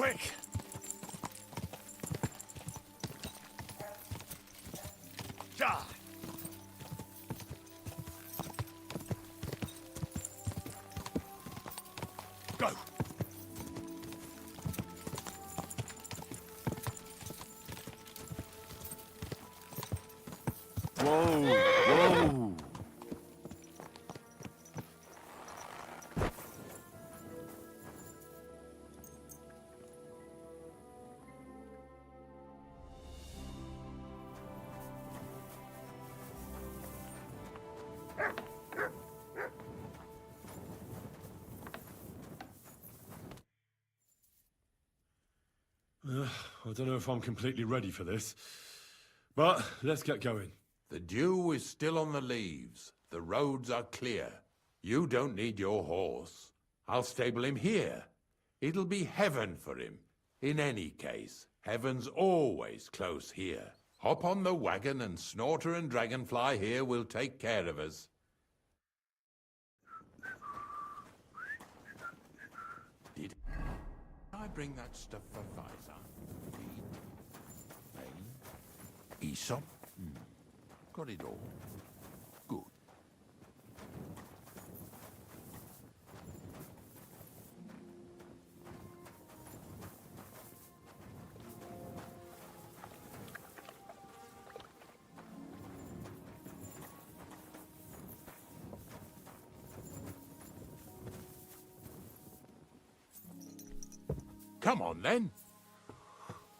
quick! Ja! Go! Whoa! Whoa! I don't know if I'm completely ready for this, but let's get going. The dew is still on the leaves. The roads are clear. You don't need your horse. I'll stable him here. It'll be heaven for him. In any case, heaven's always close here. Hop on the wagon and Snorter and Dragonfly here will take care of us. Did I bring that stuff for Pfizer? Aesop? Got it all. Good. Come on, then.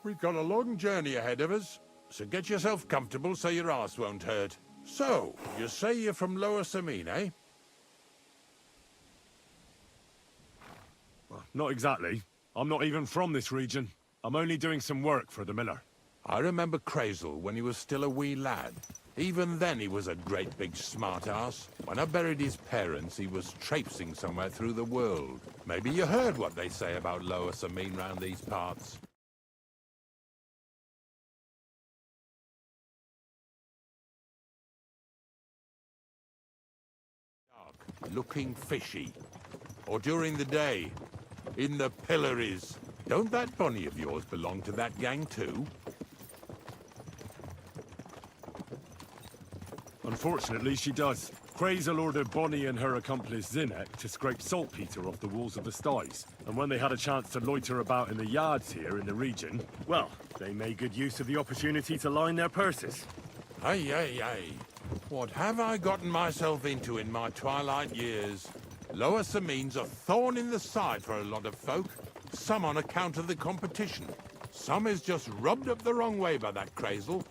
We've got a long journey ahead of us, so get yourself comfortable so your arse won't hurt. So, you say you're from Lower Samine, eh? Well, not exactly. I'm not even from this region. I'm only doing some work for the miller. I remember Crazel when he was still a wee lad. Even then he was a great big smart-ass. When I buried his parents, he was traipsing somewhere through the world. Maybe you heard what they say about Lower Samine round these parts. Looking fishy. Or during the day, in the pillories. Don't that bunny of yours belong to that gang too? Unfortunately, she does. Crazel ordered Bonnie and her accomplice Zinnek to scrape saltpeter off the walls of the sties. And when they had a chance to loiter about in the yards here in the region, well, they made good use of the opportunity to line their purses. Ay, ay, ay. What have I gotten myself into in my twilight years? Lower Samine's a thorn in the side for a lot of folk. Some on account of the competition. Some is just rubbed up the wrong way by that Crazel.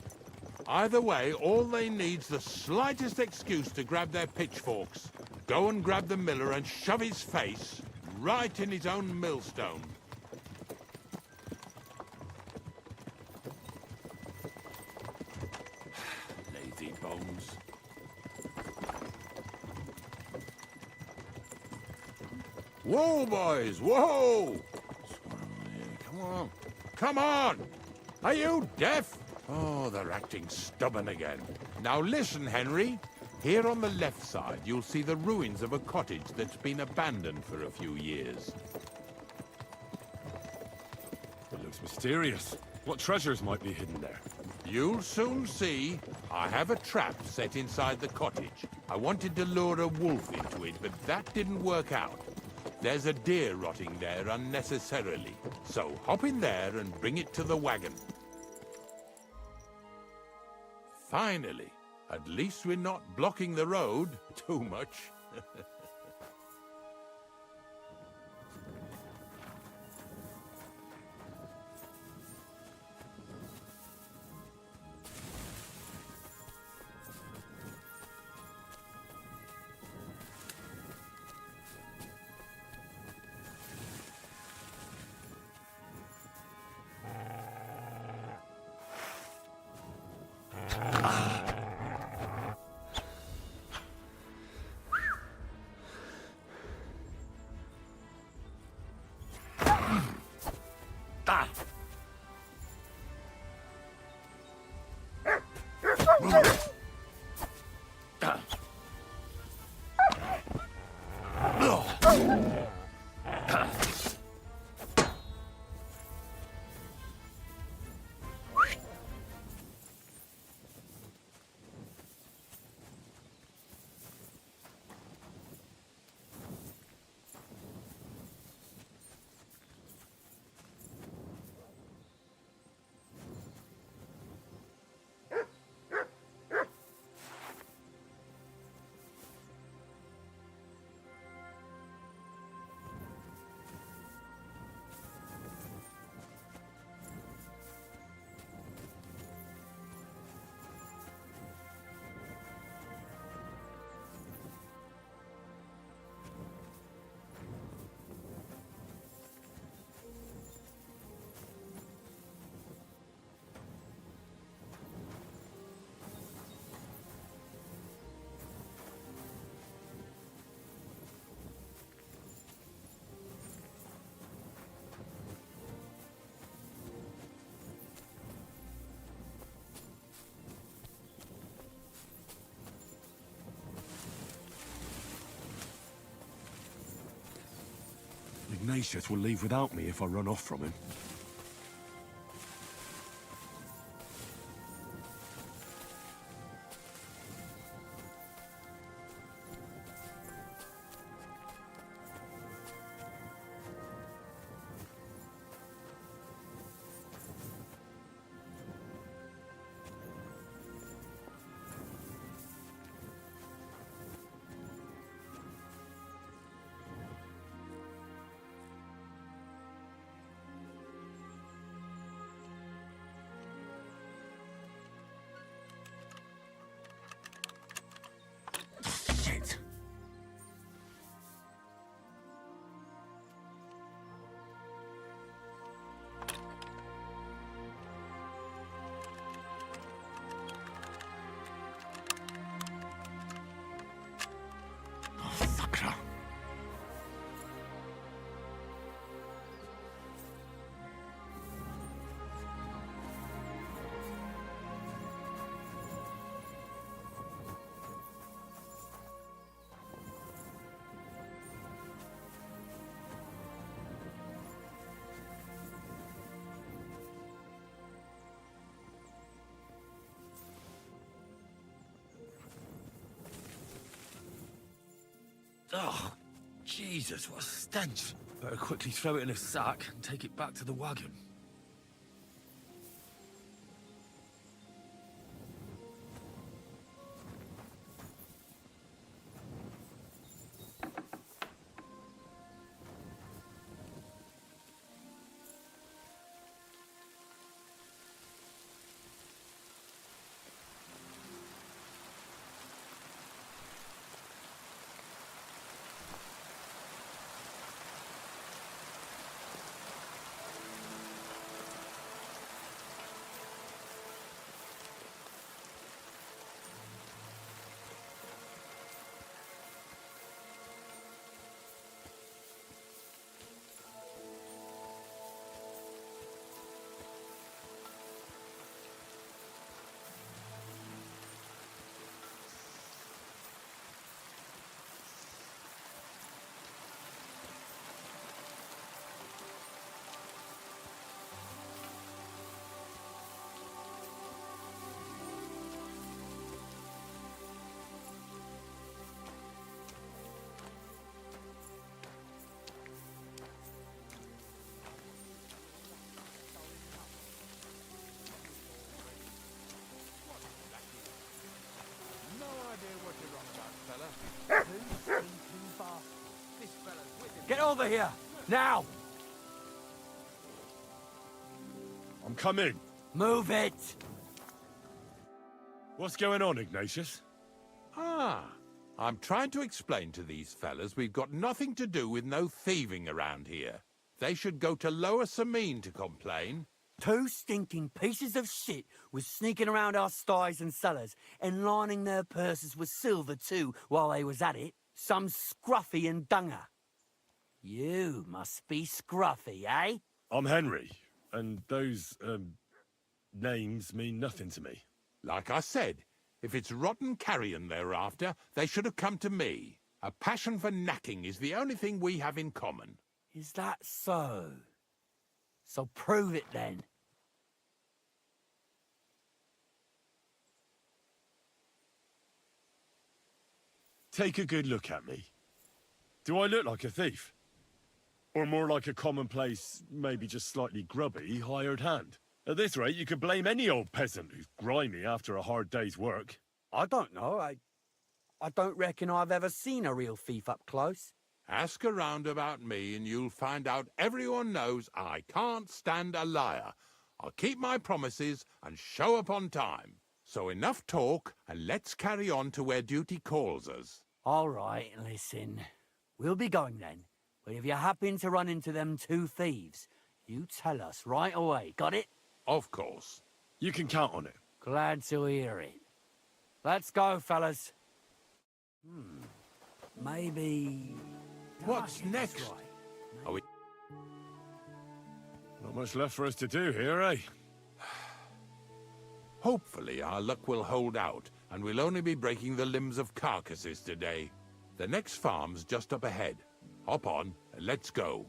Either way, all they need's the slightest excuse to grab their pitchforks. Go and grab the miller and shove his face right in his own millstone. Lazy bones. Whoa, boys, whoa! Come on, come on! Are you deaf? Oh, they're acting stubborn again. Now listen, Henry. Here on the left side, you'll see the ruins of a cottage that's been abandoned for a few years. It looks mysterious. What treasures might be hidden there? You'll soon see. I have a trap set inside the cottage. I wanted to lure a wolf into it, but that didn't work out. There's a deer rotting there unnecessarily. So hop in there and bring it to the wagon. Finally. At least we're not blocking the road too much. Ignatius will leave without me if I run off from him. Shit! Oh, sucker! Oh, Jesus, what a stench. Better quickly throw it in a sack and take it back to the wagon. Get over here! Now! I'm coming. Move it! What's going on, Ignatius? I'm trying to explain to these fellas we've got nothing to do with no thieving around here. They should go to Lower Samine to complain. Two stinking pieces of shit was sneaking around our sties and cellars and lining their purses with silver too while they was at it. Some scruffy and dunger. You must be scruffy, eh? I'm Henry, and those, names mean nothing to me. Like I said, if it's rotten carrion they're after, they should have come to me. A passion for knacking is the only thing we have in common. Is that so? So prove it then. Take a good look at me. Do I look like a thief? Or more like a commonplace, maybe just slightly grubby, hired hand? At this rate, you could blame any old peasant who's grimy after a hard day's work. I don't know. I don't reckon I've ever seen a real thief up close. Ask around about me and you'll find out everyone knows I can't stand a liar. I'll keep my promises and show up on time. So enough talk and let's carry on to where duty calls us. All right, listen. We'll be going then. But if you happen to run into them two thieves, you tell us right away. Got it? Of course. You can count on it. Glad to hear it. Let's go, fellas. Maybe... What's Ah, next? that's right. Are we... Not much left for us to do here, eh? Hopefully our luck will hold out, and we'll only be breaking the limbs of carcasses today. The next farm's just up ahead. Hop on, and let's go.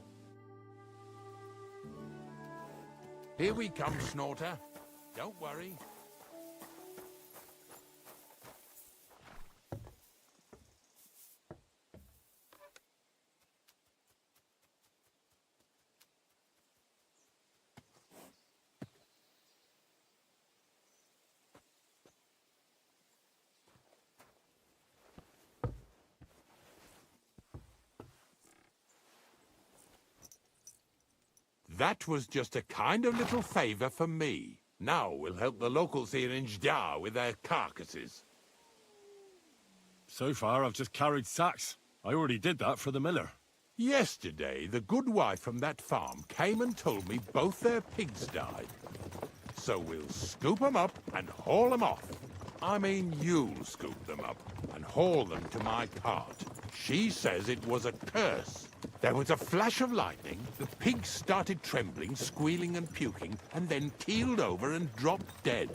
Here we come, Snorter. Don't worry. That was just a kind of little favour for me. Now we'll help the locals here in Jda with their carcasses. So far, I've just carried sacks. I already did that for the miller. Yesterday, the good wife from that farm came and told me both their pigs died. So we'll scoop them up and haul them off. I mean, you'll scoop them up and haul them to my cart. She says it was a curse. There was a flash of lightning, the pigs started trembling, squealing and puking, and then keeled over and dropped dead.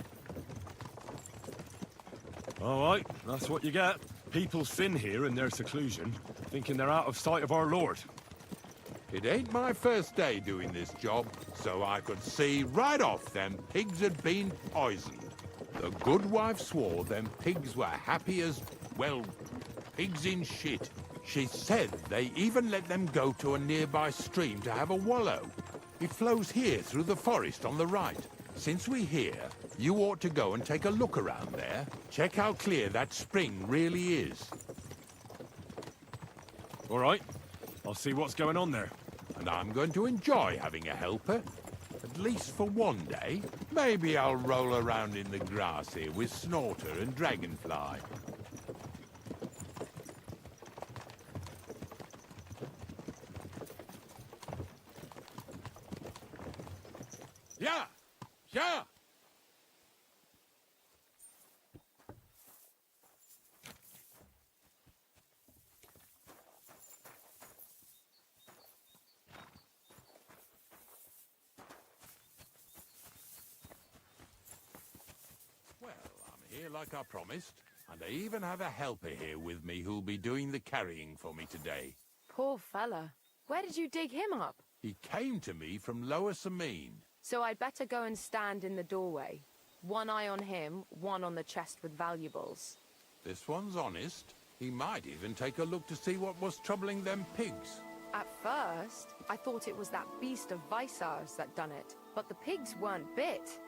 All right, that's what you get. People sin here in their seclusion, thinking they're out of sight of our Lord. It ain't my first day doing this job, so I could see right off them pigs had been poisoned. The good wife swore them pigs were happy as, well, pigs in shit. She said they even let them go to a nearby stream to have a wallow. It flows here through the forest on the right. Since we're here, you ought to go and take a look around there. Check how clear that spring really is. All right, I'll see what's going on there. And I'm going to enjoy having a helper. At least for one day. Maybe I'll roll around in the grass here with Snorter and Dragonfly. Yeah! Yeah! Well, I'm here like I promised, and I even have a helper here with me who'll be doing the carrying for me today. Poor fella. Where did you dig him up? He came to me from Lower Samine. So I'd better go and stand in the doorway. One eye on him, one on the chest with valuables. This one's honest. He might even take a look to see what was troubling them pigs. At first, I thought it was that beast of Visar's that done it, but the pigs weren't bit.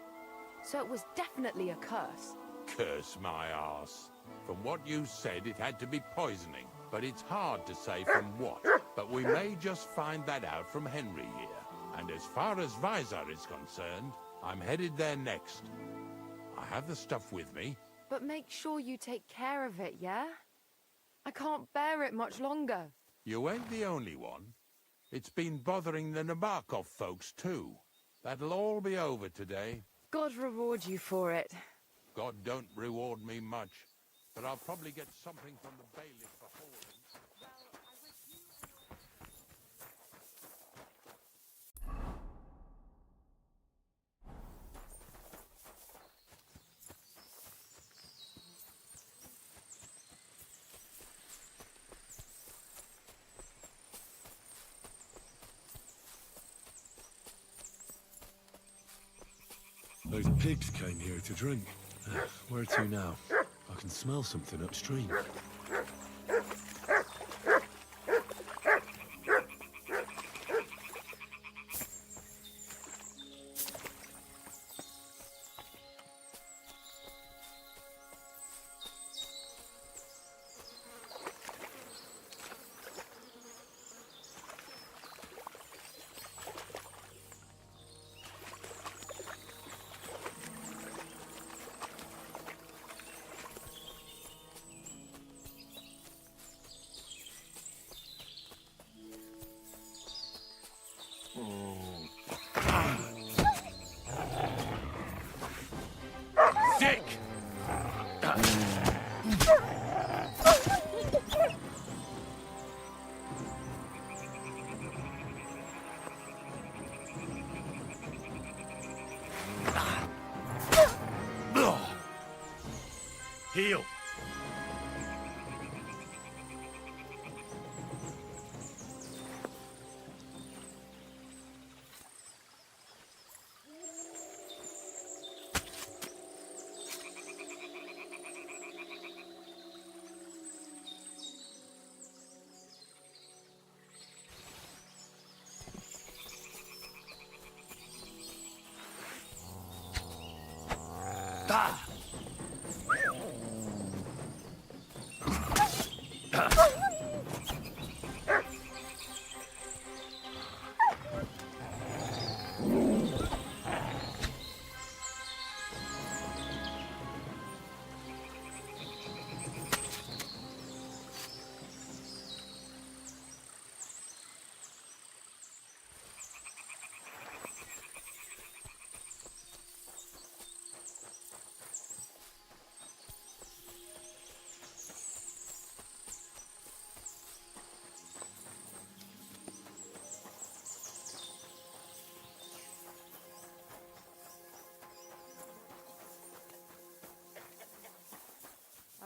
So it was definitely a curse. Curse my arse. From what you said, it had to be poisoning, but it's hard to say from what. But we may just find that out from Henry here. And as far as Visar is concerned, I'm headed there next. I have the stuff with me. But make sure you take care of it, yeah? I can't bear it much longer. You ain't the only one. It's been bothering the Nabokov folks too. That'll all be over today. God reward you for it. God don't reward me much, but I'll probably get something from the bailiff for hauling. Those pigs came here to drink. Where to now? I can smell something upstream. Dick! Heal!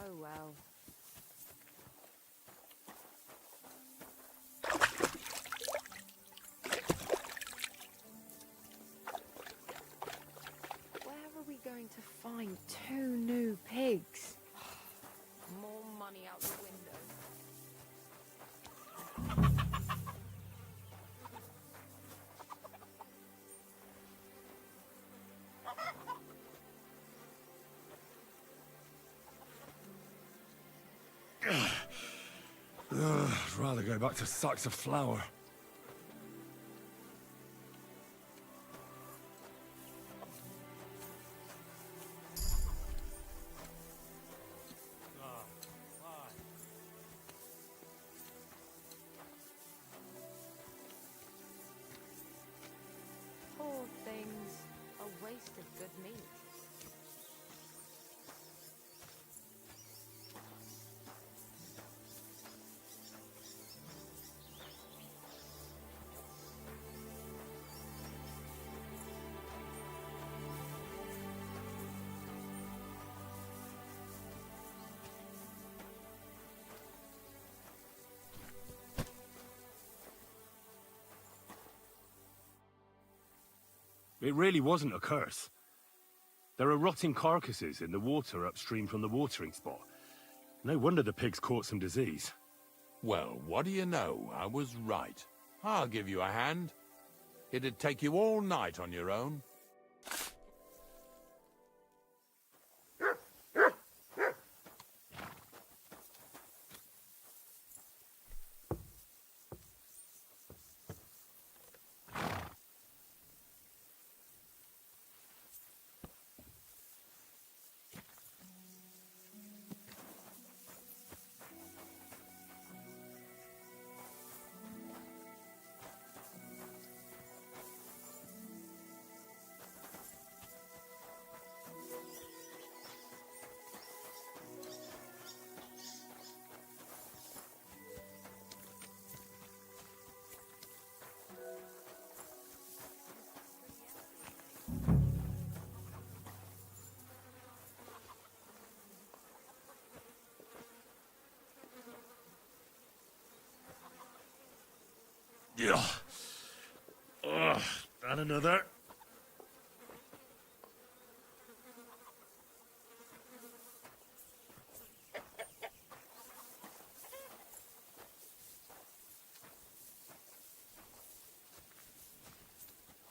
Oh well. Where are we going to find 2 new pigs? More money out the window. I'd rather go back to sacks of flour. Poor things. A waste of good meat. It really wasn't a curse. There are rotting carcasses in the water upstream from the watering spot. No wonder the pigs caught some disease. Well, what do you know? I was right. I'll give you a hand. It'd take you all night on your own. Yeah. And another.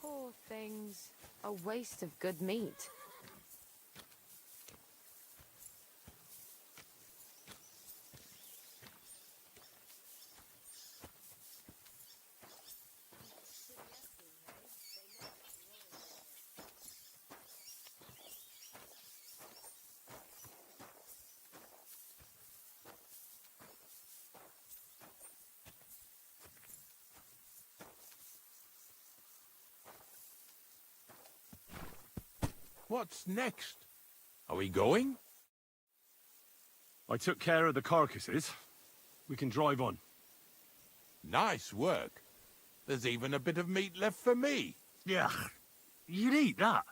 Poor things. A waste of good meat. What's next? Are we going? I took care of the carcasses. We can drive on. Nice work. There's even a bit of meat left for me. Yeah. You'd eat that.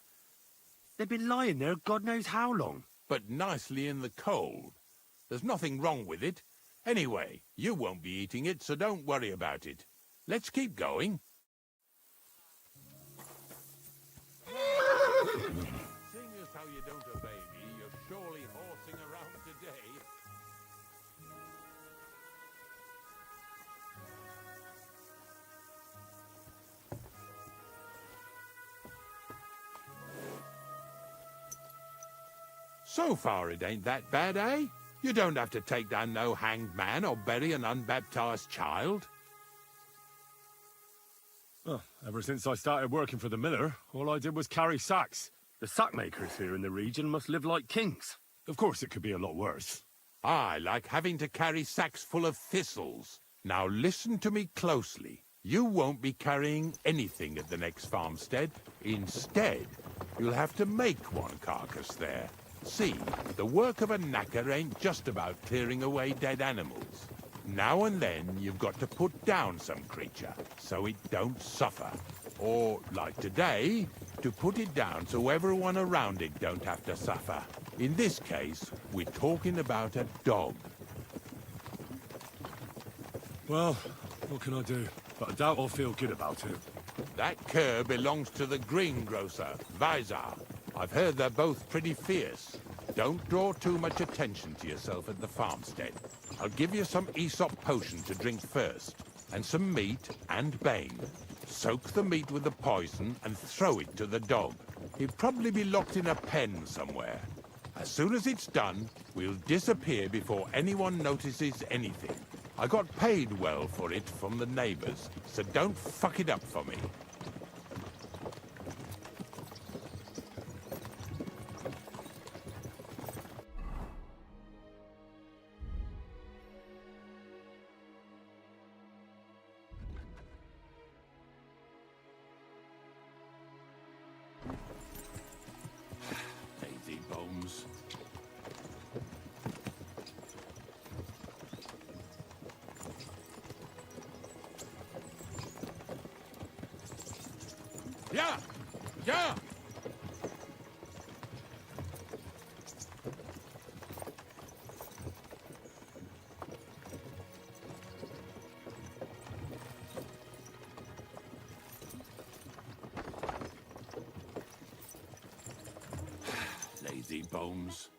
They've been lying there God knows how long. But nicely in the cold. There's nothing wrong with it. Anyway, you won't be eating it, so don't worry about it. Let's keep going. Seeing as how you don't obey me, you're surely horsing around today. So far it ain't that bad, eh? You don't have to take down no hanged man or bury an unbaptized child. Well, ever since I started working for the miller, all I did was carry sacks. The sack makers here in the region must live like kings. Of course, it could be a lot worse. I like having to carry sacks full of thistles. Now listen to me closely. You won't be carrying anything at the next farmstead. Instead, you'll have to make one carcass there. See, the work of a knacker ain't just about clearing away dead animals. Now and then, you've got to put down some creature, so it don't suffer. Or, like today, to put it down so everyone around it don't have to suffer. In this case, we're talking about a dog. Well, what can I do? But I doubt I'll feel good about it. That cur belongs to the greengrocer, Visar. I've heard they're both pretty fierce. Don't draw too much attention to yourself at the farmstead. I'll give you some Aesop potion to drink first, and some meat and bane. Soak the meat with the poison and throw it to the dog. He'll probably be locked in a pen somewhere. As soon as it's done, we'll disappear before anyone notices anything. I got paid well for it from the neighbors, so don't fuck it up for me. Lazy bones. Yeah! Yeah! Lazy bones.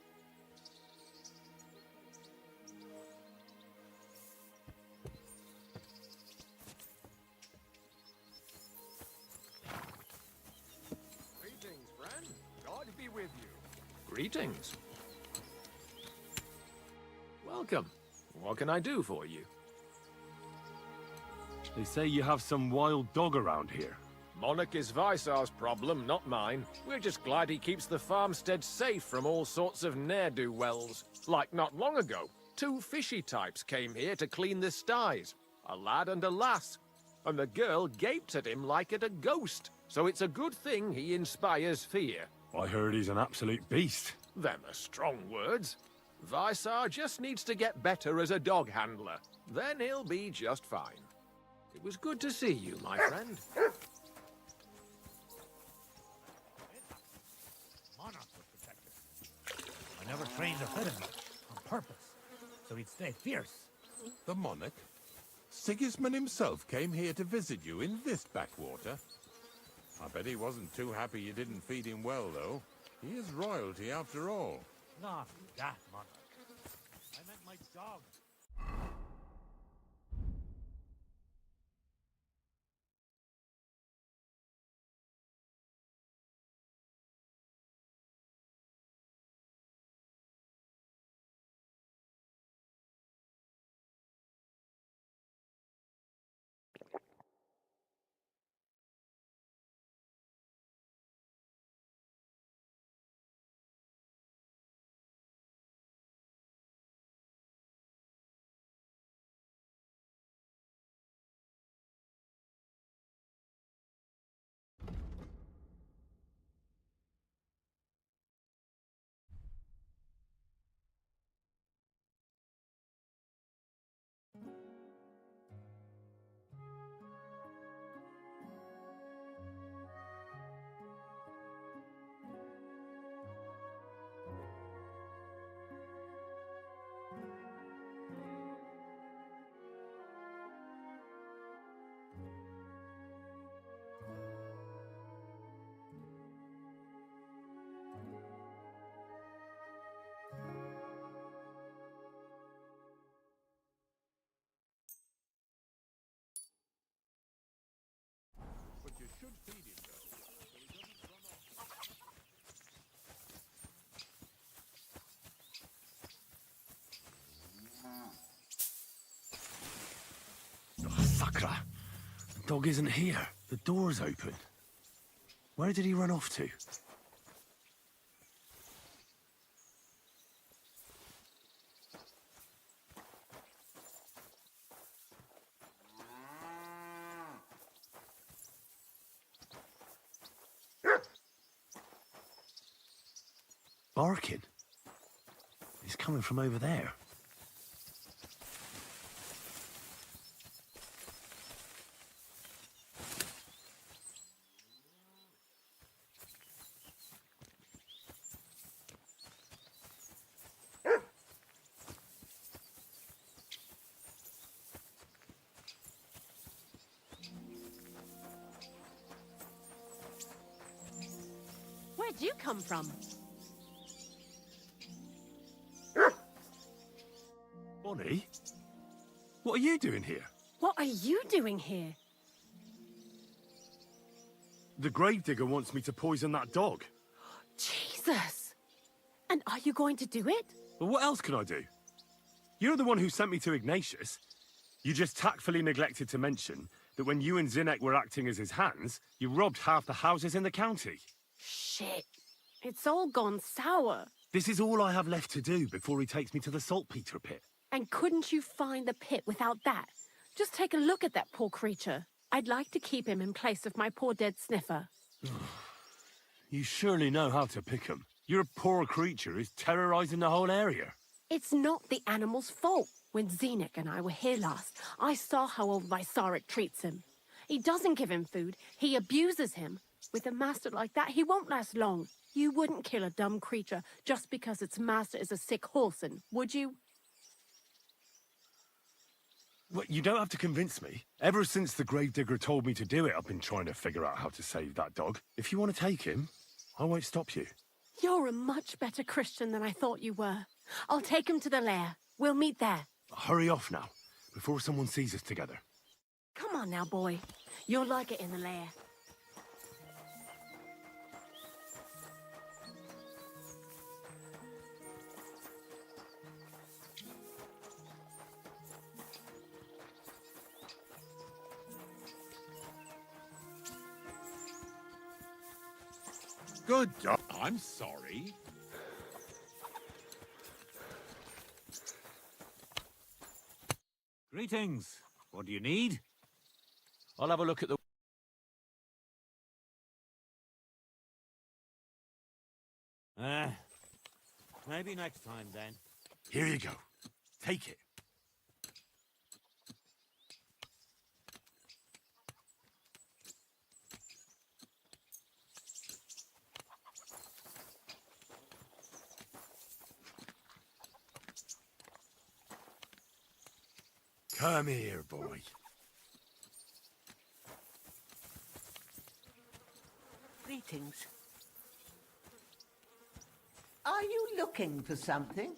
Greetings, friend. God be with you. Greetings. Welcome. What can I do for you? They say you have some wild dog around here. Monarch is Visar's problem, not mine. We're just glad he keeps the farmstead safe from all sorts of ne'er-do-wells. Like not long ago, two fishy types came here to clean the sties. A lad and a lass. And the girl gaped at him like at a ghost. So it's a good thing he inspires fear. I heard he's an absolute beast. Them are strong words. Visar just needs to get better as a dog handler. Then he'll be just fine. It was good to see you, my friend. Monarch would protect us. I never trained or fed him much, on purpose, so he'd stay fierce. The monarch? Sigismund himself came here to visit you in this backwater. I bet he wasn't too happy you didn't feed him well, though. He is royalty after all. Not that monarch. I meant my dog. But you should feed him, though, so he doesn't run off. dog isn't here. The door's open. Where did he run off to? Barking. He's coming from over there. Where'd you come from? Bonnie? What are you doing here? What are you doing here? The gravedigger wants me to poison that dog. Jesus! And are you going to do it? Well, what else can I do? You're the one who sent me to Ignatius. You just tactfully neglected to mention that when you and Zinnek were acting as his hands, you robbed half the houses in the county. Shit. It's all gone sour. This is all I have left to do before he takes me to the saltpeter pit. And couldn't you find the pit without that? Just take a look at that poor creature. I'd like to keep him in place of my poor dead sniffer. You surely know how to pick 'em. Your poor creature is terrorizing the whole area. It's not the animal's fault. When Zinnek and I were here last, I saw how old Vysarik treats him. He doesn't give him food. He abuses him. With a master like that, he won't last long. You wouldn't kill a dumb creature just because its master is a sick horseman, would you? Well, you don't have to convince me. Ever since the gravedigger told me to do it, I've been trying to figure out how to save that dog. If you want to take him, I won't stop you. You're a much better Christian than I thought you were. I'll take him to the lair. We'll meet there. Hurry off now, before someone sees us together. Come on now, boy. You'll like it in the lair. Good dog. I'm sorry. Greetings. What do you need? I'll have a look at the... Maybe next time then. Here you go. Take it. Come here, boy. Greetings. Are you looking for something?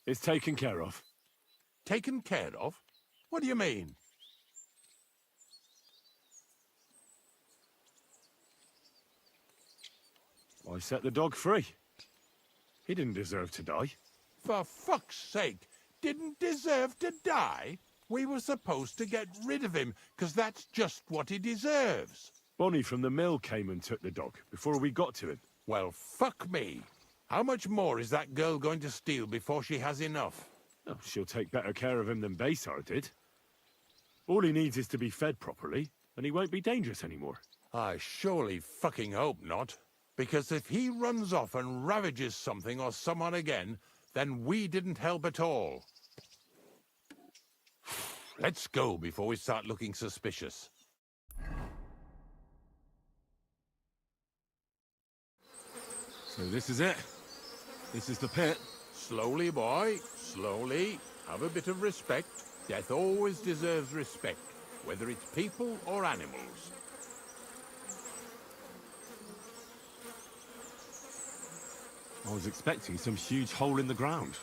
It's taken care of. Taken care of? What do you mean? I set the dog free. He didn't deserve to die. For fuck's sake, didn't deserve to die? We were supposed to get rid of him, because that's just what he deserves. Bonnie from the mill came and took the dog before we got to him. Well, fuck me. How much more is that girl going to steal before she has enough? Oh, she'll take better care of him than Baysar did. All he needs is to be fed properly, and he won't be dangerous anymore. I surely fucking hope not. Because if he runs off and ravages something or someone again, then we didn't help at all. Let's go before we start looking suspicious. So this is it. This is the pit. Slowly, boy, slowly. Have a bit of respect. Death always deserves respect, whether it's people or animals. I was expecting some huge hole in the ground.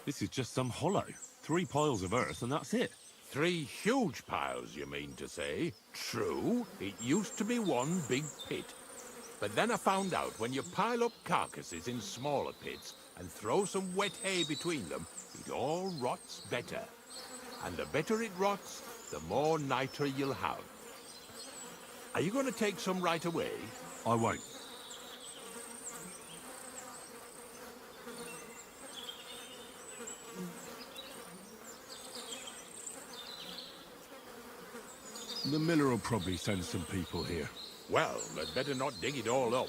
This is just some hollow. 3 piles of earth and that's it. 3 huge piles, you mean to say? True, it used to be one big pit, But then I found out when you pile up carcasses in smaller pits and throw some wet hay between them, it all rots better. And the better it rots, the more nitre you'll have. Are you going to take some right away? I won't. The miller will probably send some people here. Well, they'd better not dig it all up.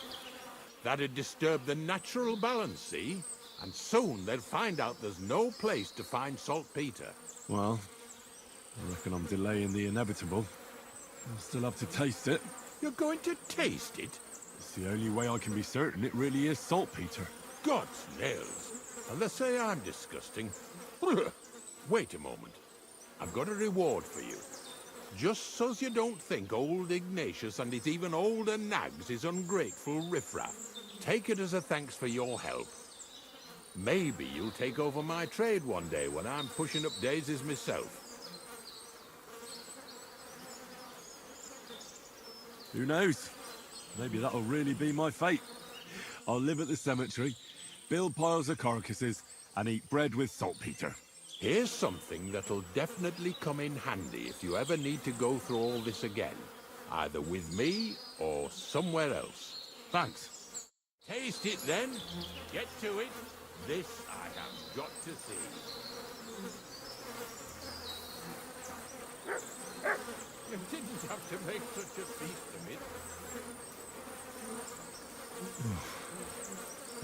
That'd disturb the natural balance, see? And soon they'll find out there's no place to find saltpeter. Well, I reckon I'm delaying the inevitable. I'll still have to taste it. You're going to taste it? It's the only way I can be certain it really is saltpeter. God's nails. And they say I'm disgusting. Wait a moment. I've got a reward for you. Just so's you don't think old Ignatius and his even older nags is ungrateful riffraff. Take it as a thanks for your help. Maybe you'll take over my trade one day when I'm pushing up daisies myself. Who knows? Maybe that'll really be my fate. I'll live at the cemetery, build piles of carcasses, and eat bread with saltpeter. Here's something that'll definitely come in handy if you ever need to go through all this again. Either with me or somewhere else. Thanks. Taste it then. Get to it. This I have got to see. You didn't have to make such a feast of it.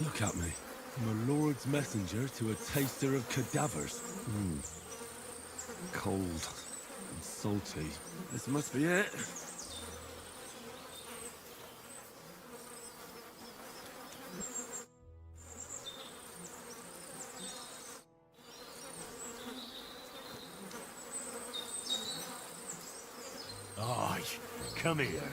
Look at me. From a lord's messenger to a taster of cadavers. Cold and salty. This must be it. Aye, come here.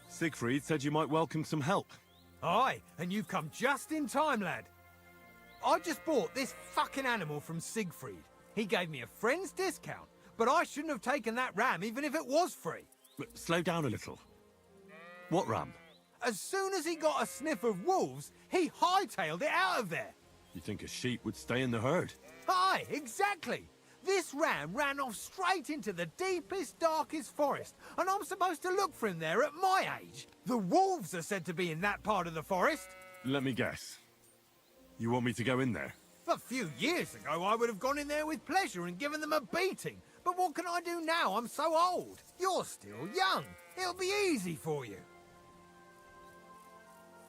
Siegfried said you might welcome some help. Aye, and you've come just in time, lad. I just bought this fucking animal from Siegfried. He gave me a friend's discount, but I shouldn't have taken that ram even if it was free. But slow down a little. What ram? As soon as he got a sniff of wolves, he hightailed it out of there. You think a sheep would stay in the herd? Aye, exactly. This ram ran off straight into the deepest, darkest forest, and I'm supposed to look for him there at my age. The wolves are said to be in that part of the forest. Let me guess. You want me to go in there? A few years ago, I would have gone in there with pleasure and given them a beating. But what can I do now? I'm so old. You're still young. It'll be easy for you.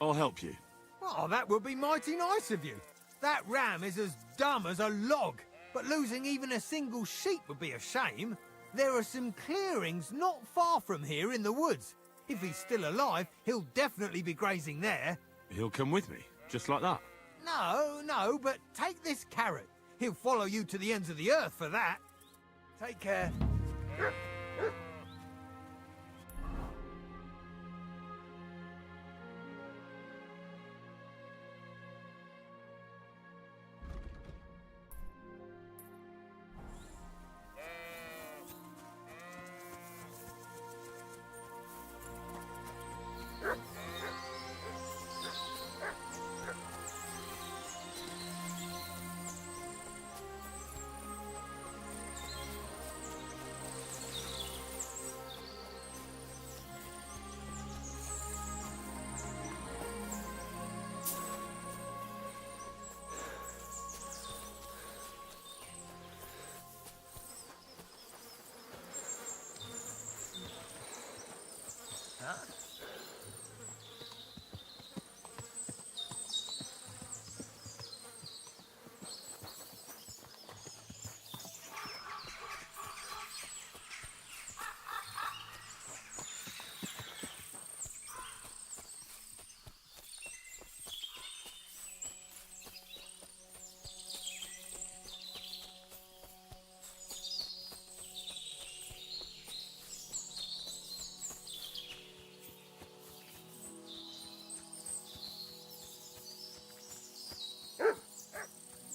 I'll help you. Oh, that would be mighty nice of you. That ram is as dumb as a log. But losing even a single sheep would be a shame. There are some clearings not far from here in the woods. If he's still alive, he'll definitely be grazing there. He'll come with me, just like that. No, but take this carrot. He'll follow you to the ends of the earth for that. Take care.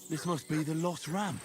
This must be the lost ram.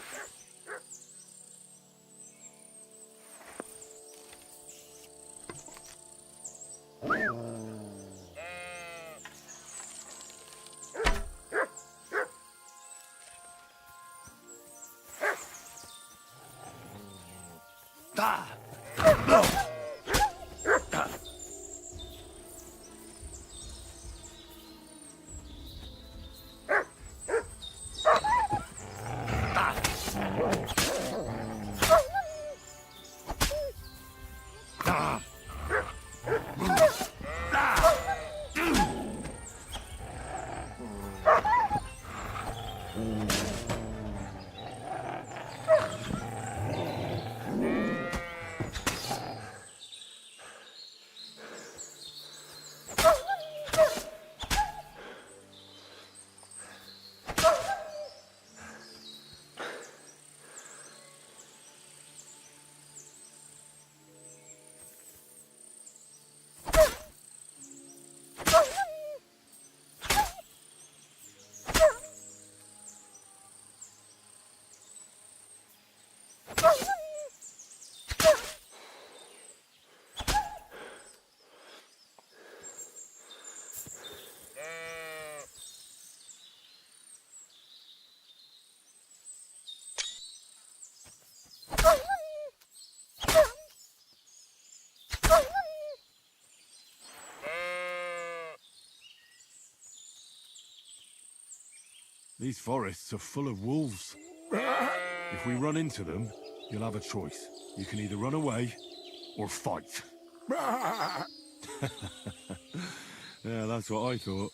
These forests are full of wolves. If we run into them, you'll have a choice. You can either run away or fight. Yeah, that's what I thought.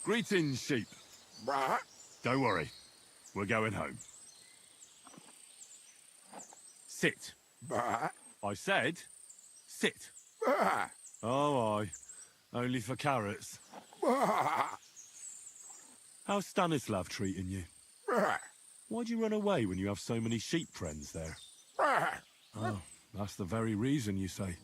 Greetings, sheep. Don't worry. We're going home. Sit. I said, sit. Oh, aye. Only for carrots. How's Stanislav treating you? Why'd you run away when you have so many sheep friends there? Oh, that's the very reason, you say.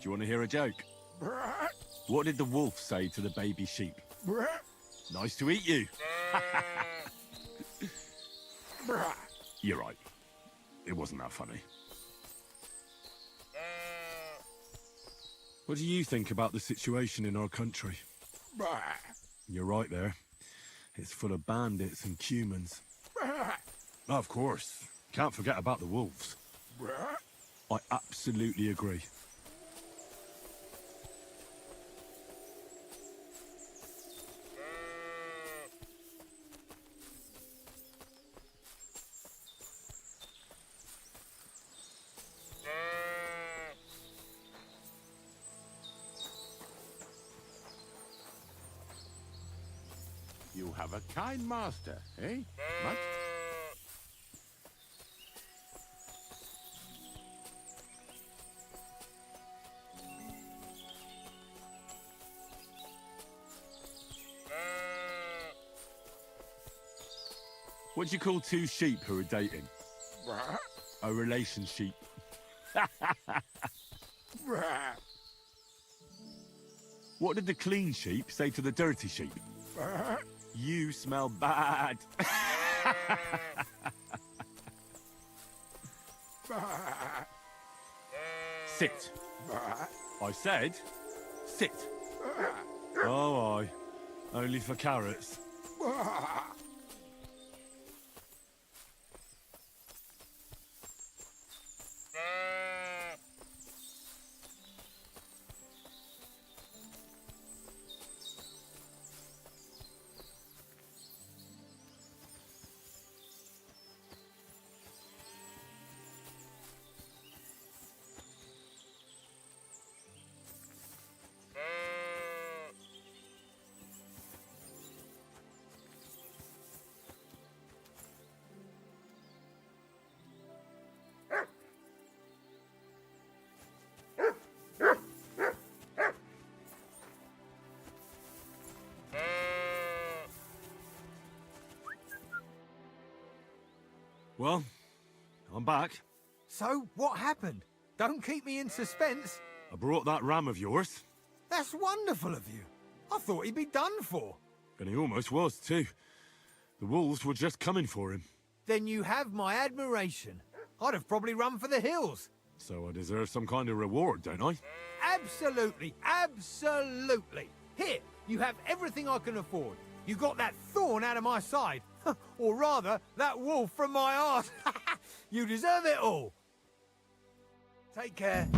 you want to hear a joke? What did the wolf say to the baby sheep? Nice to eat you. You're right. It wasn't that funny. What do you think about the situation in our country? You're right there. It's full of bandits and humans. Of course. Can't forget about the wolves. I absolutely agree. You have a kind master, eh? Much? What do you call two sheep who are dating? A relationship. What did the clean sheep say to the dirty sheep? You smell bad. Sit. I said, sit. Oh, aye. Only for carrots. Well, I'm back. So, what happened? Don't keep me in suspense. I brought that ram of yours. That's wonderful of you. I thought he'd be done for. And he almost was, too. The wolves were just coming for him. Then you have my admiration. I'd have probably run for the hills. So I deserve some kind of reward, don't I? Absolutely, absolutely. Here, you have everything I can afford. You got that thorn out of my side. Or rather, that wolf from my arse. You deserve it all. Take care.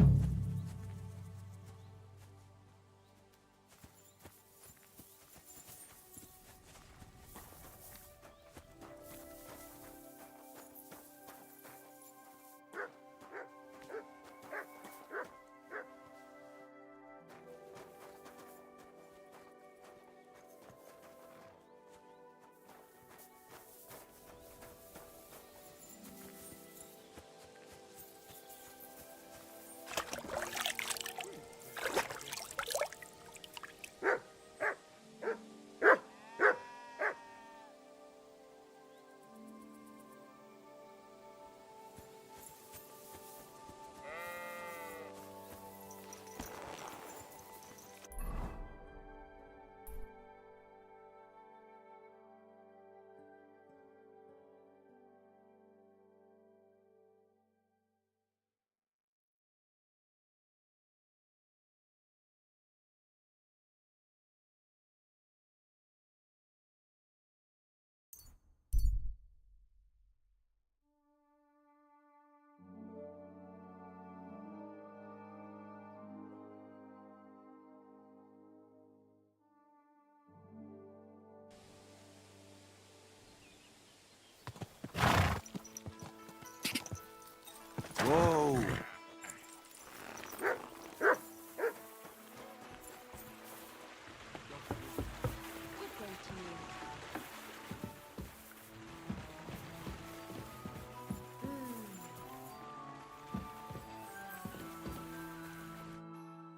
Whoa!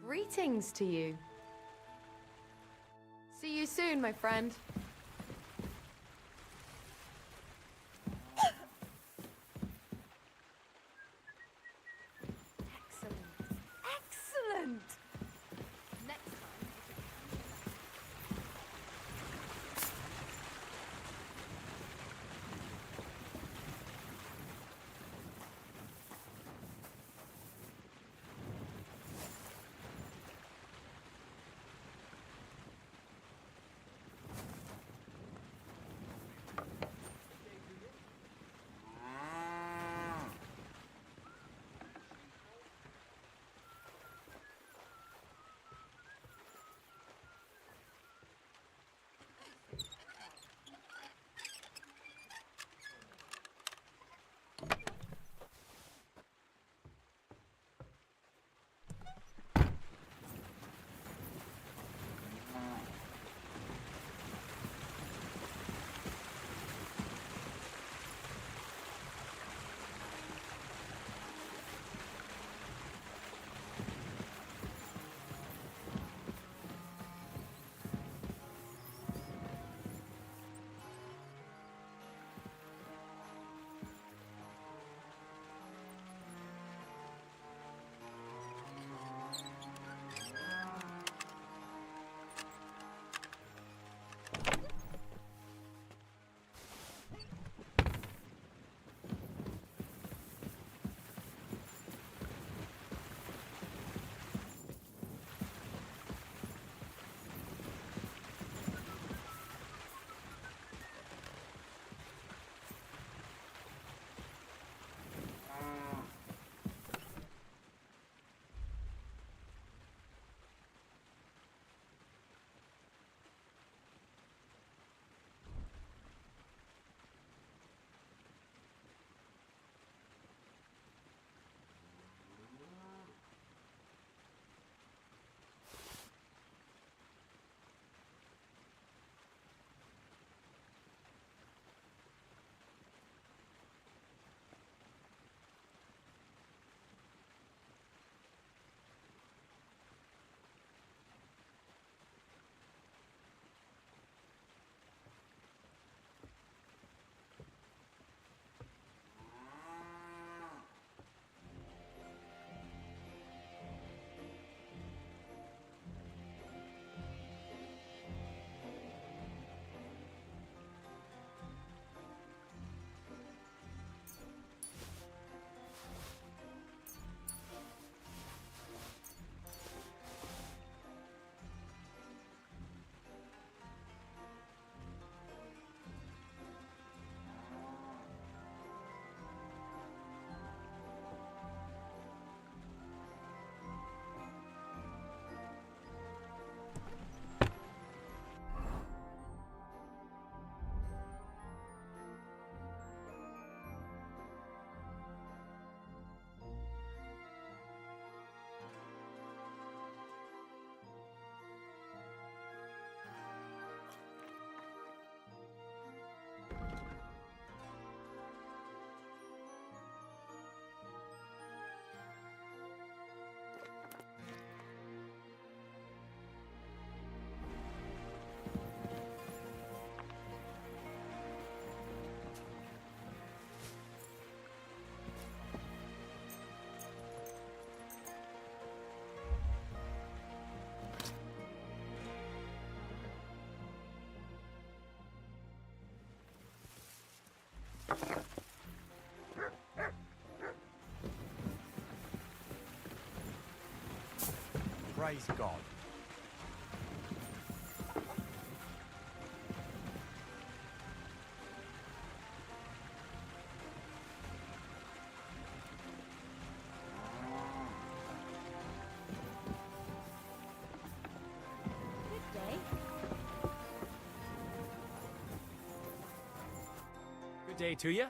Greetings to you. See you soon, my friend. Excellent. Excellent! Praise God. Good day. Good day to you.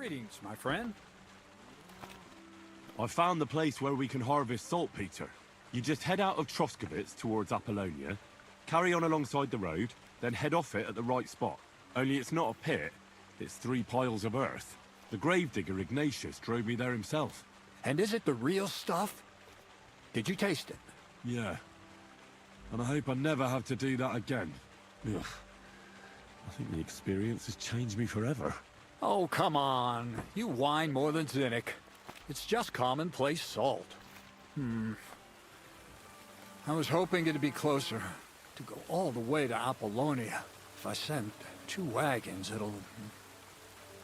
Greetings, my friend. I found the place where we can harvest saltpeter. You just head out of Troskovitz towards Apollonia, carry on alongside the road, then head off it at the right spot. Only it's not a pit, it's 3 piles of earth. The gravedigger Ignatius drove me there himself. And is it the real stuff? Did you taste it? Yeah. And I hope I never have to do that again. Ugh. I think the experience has changed me forever. Oh, come on. You whine more than Zinnik. It's just commonplace salt. I was hoping it'd be closer. To go all the way to Apollonia. If I send 2 wagons,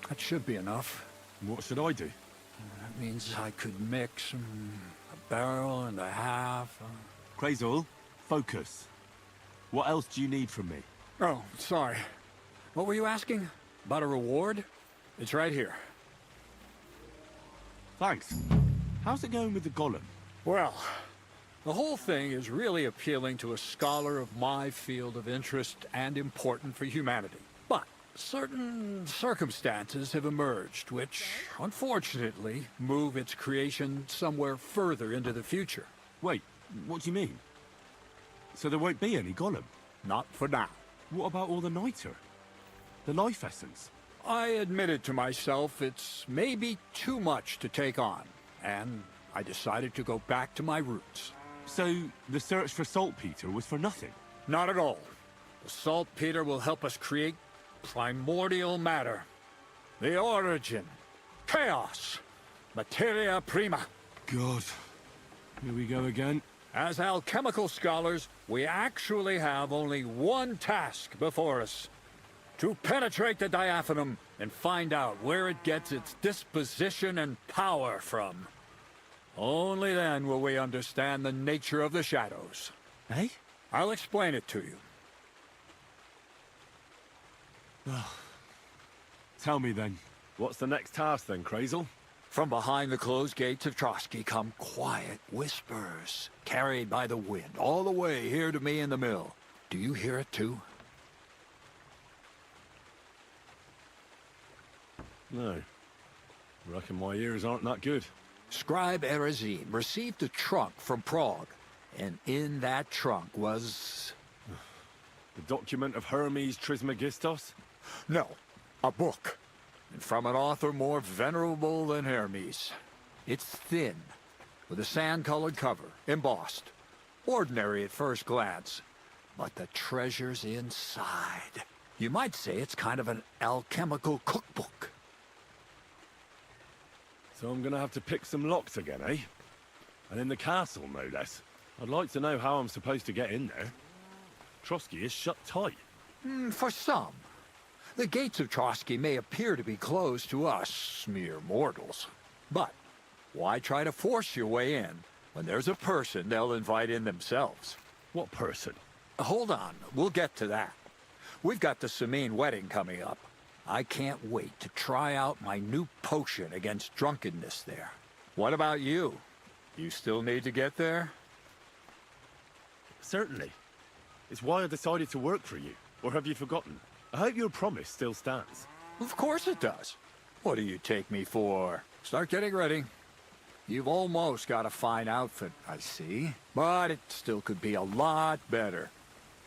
that should be enough. What should I do? That means I could mix a barrel and a half. Crazul, focus. What else do you need from me? Oh, sorry. What were you asking? About a reward? It's right here. Thanks. How's it going with the golem? Well, the whole thing is really appealing to a scholar of my field of interest and important for humanity. But certain circumstances have emerged which, unfortunately, move its creation somewhere further into the future. Wait, what do you mean? So there won't be any golem? Not for now. What about all the niter? The life essence? I admitted to myself it's maybe too much to take on, and I decided to go back to my roots. So the search for saltpeter was for nothing? Not at all. The saltpeter will help us create primordial matter. The origin. Chaos. Materia prima. God. Here we go again. As alchemical scholars, we actually have only one task before us. To penetrate the diaphanum and find out where it gets its disposition and power from. Only then will we understand the nature of the shadows. Eh? I'll explain it to you. Tell me then, what's the next task then, Crazul? From behind the closed gates of Trotsky come quiet whispers, carried by the wind, all the way here to me in the mill. Do you hear it too? No. Reckon my ears aren't that good. Scribe Erezim received a trunk from Prague, and in that trunk was... The document of Hermes Trismegistos? No, a book. And from an author more venerable than Hermes. It's thin, with a sand-colored cover, embossed. Ordinary at first glance, but the treasure's inside. You might say it's kind of an alchemical cookbook. So I'm gonna have to pick some locks again, eh? And in the castle, no less. I'd like to know how I'm supposed to get in there. Trotsky is shut tight. For some. The gates of Trotsky may appear to be closed to us, mere mortals. But why try to force your way in when there's a person they'll invite in themselves? What person? Hold on, we'll get to that. We've got the Samine wedding coming up. I can't wait to try out my new potion against drunkenness there. What about you? You still need to get there? Certainly. It's why I decided to work for you. Or have you forgotten? I hope your promise still stands. Of course it does. What do you take me for? Start getting ready. You've almost got a fine outfit, I see. But it still could be a lot better.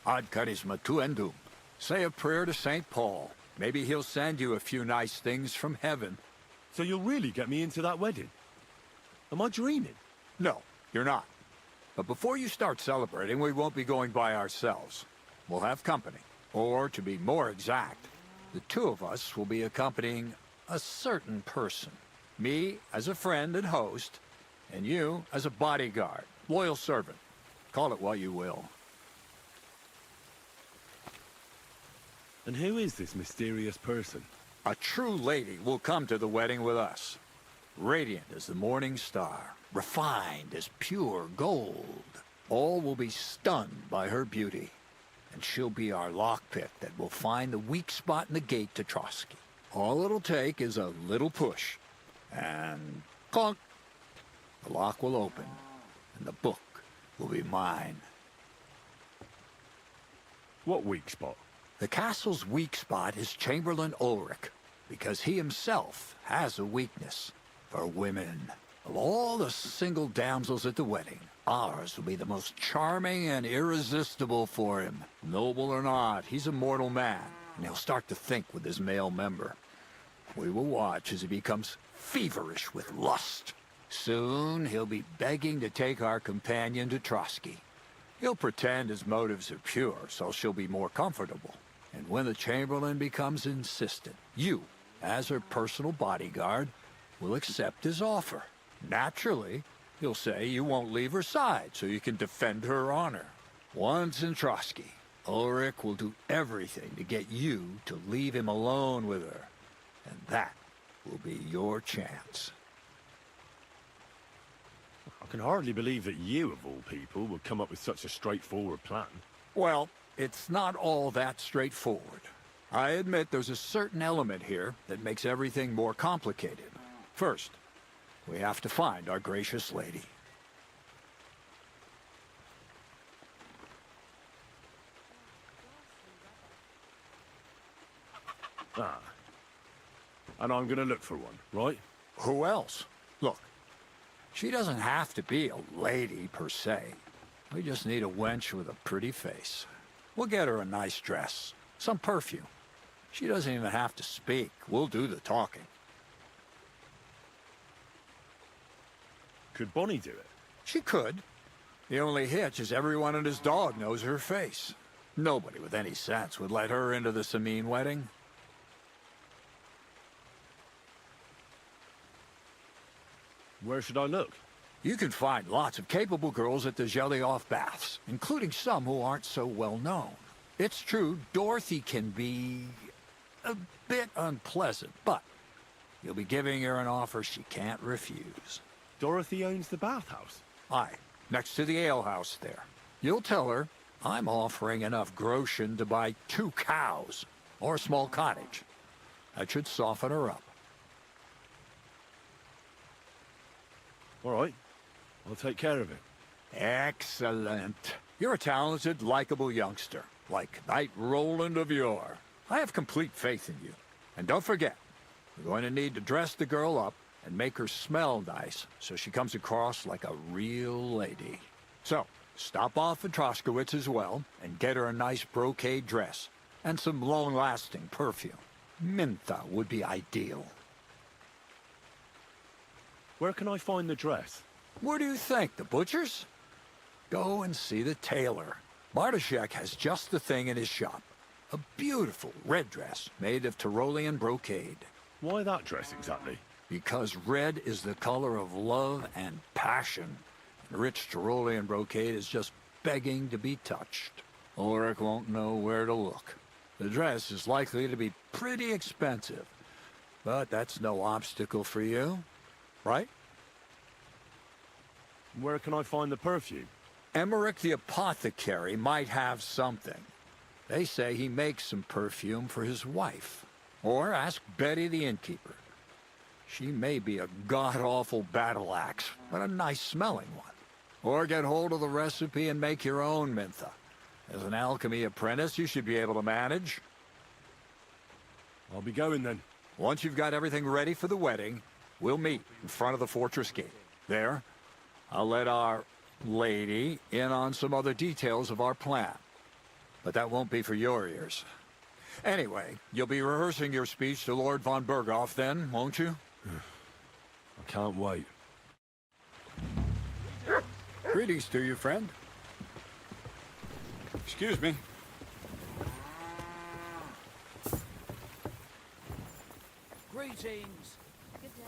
Ad charisma tuendum. Say a prayer to St. Paul. Maybe he'll send you a few nice things from heaven. So you'll really get me into that wedding? Am I dreaming? No, you're not. But before you start celebrating, we won't be going by ourselves. We'll have company. Or, to be more exact, the 2 of us will be accompanying a certain person. Me as a friend and host, and you as a bodyguard, loyal servant. Call it what you will. And who is this mysterious person? A true lady will come to the wedding with us. Radiant as the morning star, refined as pure gold. All will be stunned by her beauty. And she'll be our lockpick that will find the weak spot in the gate to Trotsky. All it'll take is a little push. And clunk! The lock will open, and the book will be mine. What weak spot? The castle's weak spot is Chamberlain Ulrich. because he himself has a weakness for women. Of all the single damsels at the wedding, ours will be the most charming and irresistible for him. Noble or not, he's a mortal man, and he'll start to think with his male member. We will watch as he becomes feverish with lust. Soon he'll be begging to take our companion to Trotsky. He'll pretend his motives are pure, so she'll be more comfortable. And when the Chamberlain becomes insistent, you, as her personal bodyguard, will accept his offer. Naturally, he'll say you won't leave her side so you can defend her honor. Once in Trotsky, Ulrich will do everything to get you to leave him alone with her. And that will be your chance. I can hardly believe that you, of all people, would come up with such a straightforward plan. Well, it's not all that straightforward. I admit there's a certain element here that makes everything more complicated. First, we have to find our gracious lady. Ah. And I'm gonna look for one, right? Who else? Look, she doesn't have to be a lady per se. We just need a wench with a pretty face. We'll get her a nice dress, some perfume. She doesn't even have to speak. We'll do the talking. Could Bonnie do it? She could. The only hitch is everyone and his dog knows her face. Nobody with any sense would let her into the Sameen wedding. Where should I look? You can find lots of capable girls at the Zhelyaoff baths, including some who aren't so well known. It's true, Dorothy can be a bit unpleasant, but you'll be giving her an offer she can't refuse. Dorothy owns the bathhouse? Aye, next to the alehouse there. You'll tell her I'm offering enough groschen to buy 2 cows or a small cottage. That should soften her up. All right. I'll take care of it. Excellent. You're a talented, likable youngster, like Knight Roland of yore. I have complete faith in you. And don't forget, we're going to need to dress the girl up and make her smell nice so she comes across like a real lady. So, stop off at Troskowitz as well and get her a nice brocade dress and some long-lasting perfume. Mintha would be ideal. Where can I find the dress? Where do you think? The butcher's? Go and see the tailor. Bartoszek has just the thing in his shop. A beautiful red dress made of Tyrolean brocade. Why that dress exactly? Because red is the color of love and passion. And rich Tyrolean brocade is just begging to be touched. Ulrich won't know where to look. The dress is likely to be pretty expensive. But that's no obstacle for you, right? Where can I find the perfume? Emmerich the apothecary might have something. They say he makes some perfume for his wife. Or ask Betty the innkeeper. She may be a god-awful battle axe, but a nice-smelling one. Or get hold of the recipe and make your own Mintha. As an alchemy apprentice, you should be able to manage. I'll be going then. Once you've got everything ready for the wedding, we'll meet in front of the fortress gate. There, I'll let our lady in on some other details of our plan. But that won't be for your ears. Anyway, you'll be rehearsing your speech to Lord von Berghoff then, won't you? I can't wait. Greetings to you, friend. Excuse me. Greetings. Good day.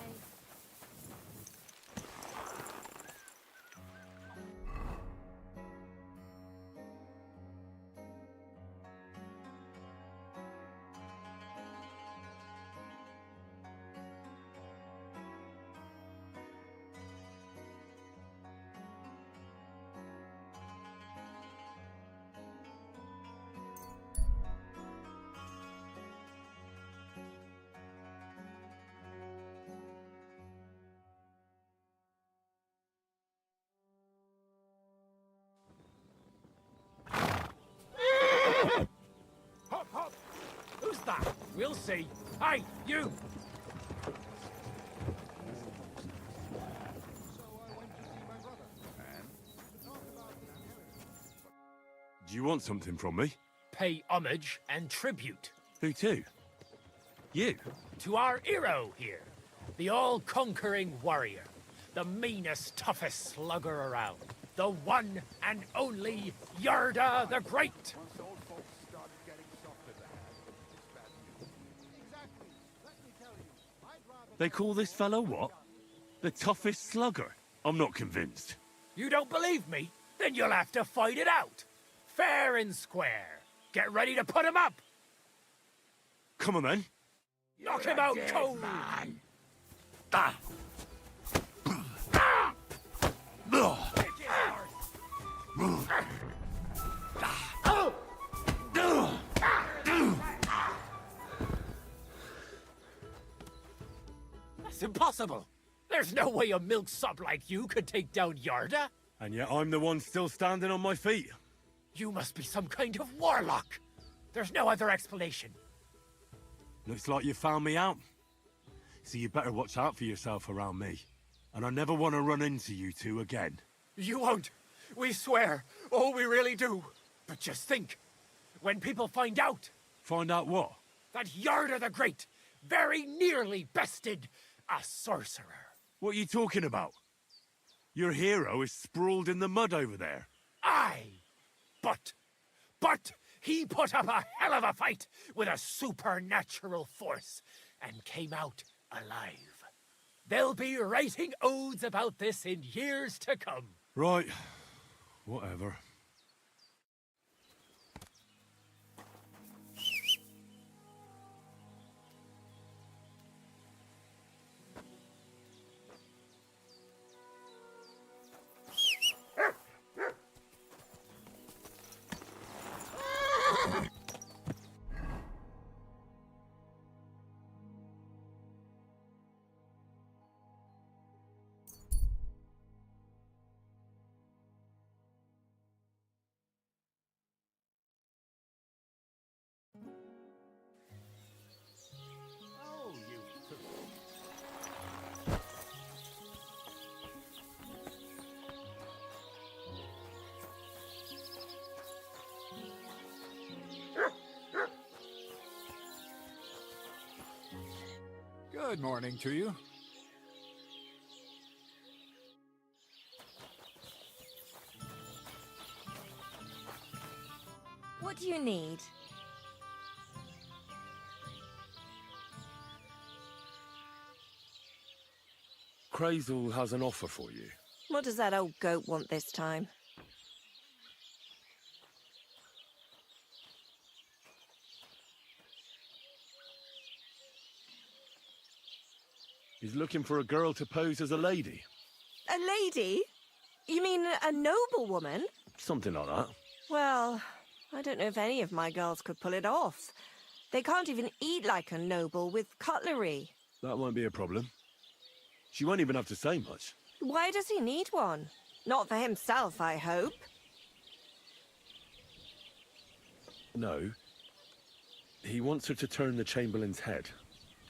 We'll see. Hey, you! Do you want something from me? Pay homage and tribute. Who to? You? To our hero here. The all-conquering warrior. The meanest, toughest slugger around. The one and only Yarda the Great. They call this fellow what? The toughest slugger? I'm not convinced. You don't believe me? Then you'll have to fight it out. Fair and square. Get ready to put him up. Come on, then. Knock him out cold. Ah. That's impossible. There's no way a milksop like you could take down Yarda. And yet I'm the one still standing on my feet. You must be some kind of warlock. There's no other explanation. Looks like you found me out. So you better watch out for yourself around me. And I never want to run into you two again. You won't. We swear. Oh, we really do. But just think. When people find out Find out what? that Yarda the Great very nearly bested a sorcerer. What are you talking about? Your hero is sprawled in the mud over there. Aye. But he put up a hell of a fight with a supernatural force and came out alive. They'll be writing odes about this in years to come. Right. Whatever. Good morning to you. What do you need? Crazel has an offer for you. What does that old goat want this time? He's looking for a girl to pose as a lady. A lady? You mean a noblewoman? Something like that. Well, I don't know if any of my girls could pull it off. They can't even eat like a noble with cutlery. That won't be a problem. She won't even have to say much. Why does he need one? Not for himself, I hope. No. He wants her to turn the Chamberlain's head.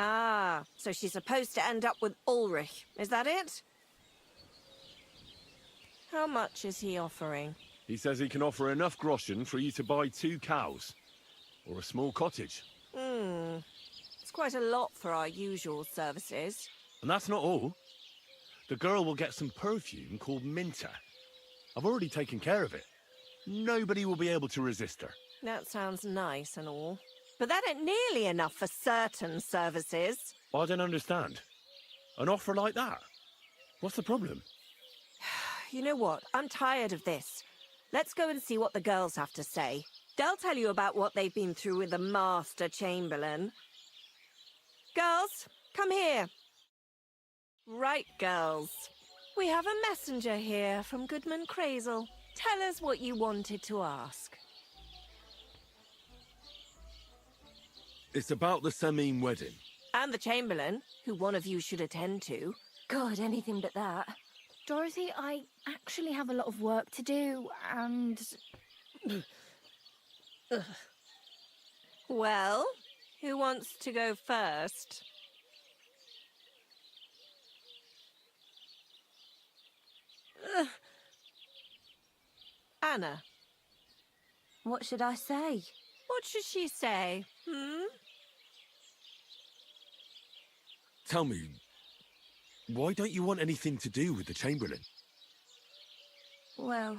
Ah, so she's supposed to end up with Ulrich, is that it? How much is he offering? He says he can offer enough groschen for you to buy 2 cows. Or a small cottage. It's quite a lot for our usual services. And that's not all. The girl will get some perfume called Minter. I've already taken care of it. Nobody will be able to resist her. That sounds nice and all. But that ain't nearly enough for certain services. I don't understand. An offer like that? What's the problem? You know what? I'm tired of this. Let's go and see what the girls have to say. They'll tell you about what they've been through with the Master Chamberlain. Girls, come here. Right, girls. We have a messenger here from Goodman Crazel. Tell us what you wanted to ask. It's about the Semine wedding. And the Chamberlain, who one of you should attend to. God, anything but that. Dorothy, I actually have a lot of work to do, and... Well, Who wants to go first? Anna. What should I say? What should she say? Tell me, why don't you want anything to do with the Chamberlain? Well,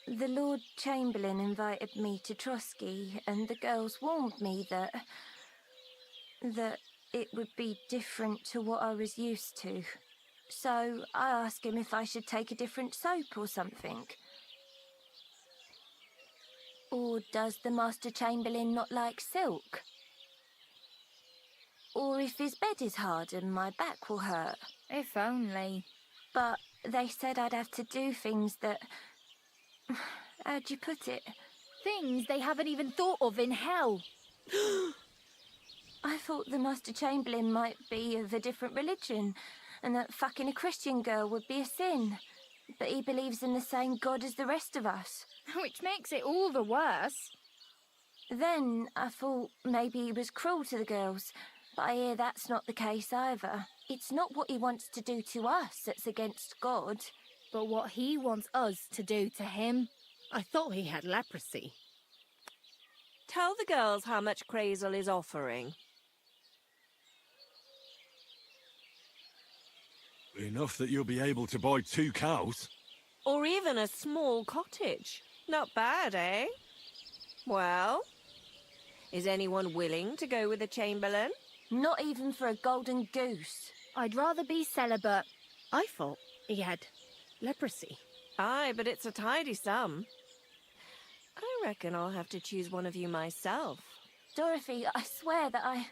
the Lord Chamberlain invited me to Trotsky, and the girls warned me that it would be different to what I was used to. So I asked him if I should take a different soap or something. Or does the Master Chamberlain not like silk? Or if his bed is hard and my back will hurt. If only. But they said I'd have to do things that... How'd you put it? Things they haven't even thought of in hell. I thought the Master Chamberlain might be of a different religion, and that fucking a Christian girl would be a sin. But he believes in the same God as the rest of us. Which makes it all the worse. Then I thought maybe he was cruel to the girls, but I hear that's not the case either. It's not what he wants to do to us that's against God. But what he wants us to do to him. I thought he had leprosy. Tell the girls how much Crazel is offering. Enough that you'll be able to buy 2 cows. Or even a small cottage. Not bad, eh? Well, is anyone willing to go with the Chamberlain? Not even for a golden goose. I'd rather be celibate. I thought he had leprosy. Aye, but it's a tidy sum. I reckon I'll have to choose one of you myself. Dorothy, I swear that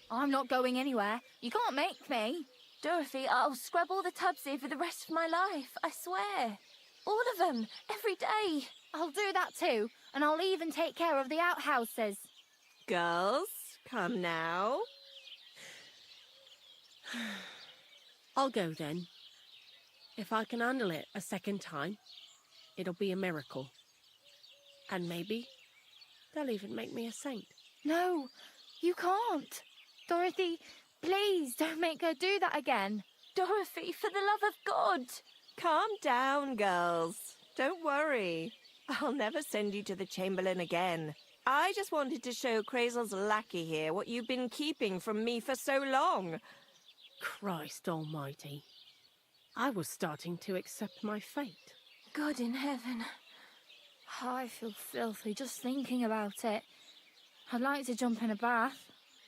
I'm not going anywhere. You can't make me. Dorothy, I'll scrub all the tubs here for the rest of my life. I swear. All of them. Every day. I'll do that too. And I'll even take care of the outhouses. Girls, come now. I'll go then. If I can handle it a second time, it'll be a miracle. And maybe they'll even make me a saint. No, you can't. Dorothy, please don't make her do that again. Dorothy, for the love of God. Calm down, girls. Don't worry. I'll never send you to the Chamberlain again. I just wanted to show Crazel's lackey here what you've been keeping from me for so long. Christ almighty. I was starting to accept my fate. God in heaven. I feel filthy just thinking about it. I'd like to jump in a bath.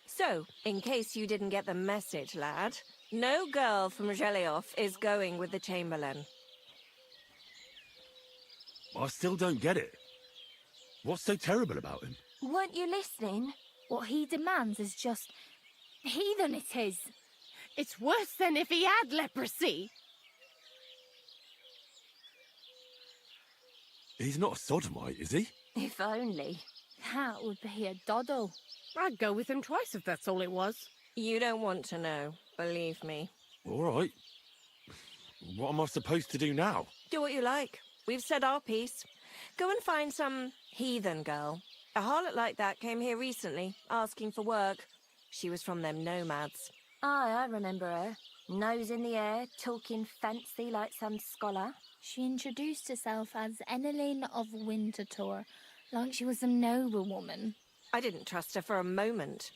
So, in case you didn't get the message, lad, no girl from Zhelioff is going with the Chamberlain. I still don't get it. What's so terrible about him? Weren't you listening? What he demands is just heathen it is. It's worse than if he had leprosy. He's not a sodomite, is he? If only. That would be a doddle. I'd go with him twice if that's all it was. You don't want to know, believe me. All right. What am I supposed to do now? Do what you like. We've said our piece. Go and find some heathen girl. A harlot like that came here recently, asking for work. She was from them nomads. Aye, I remember her. Nose in the air, talking fancy like some scholar. She introduced herself as Enneline of Winterthur, like she was a noblewoman. I didn't trust her for a moment.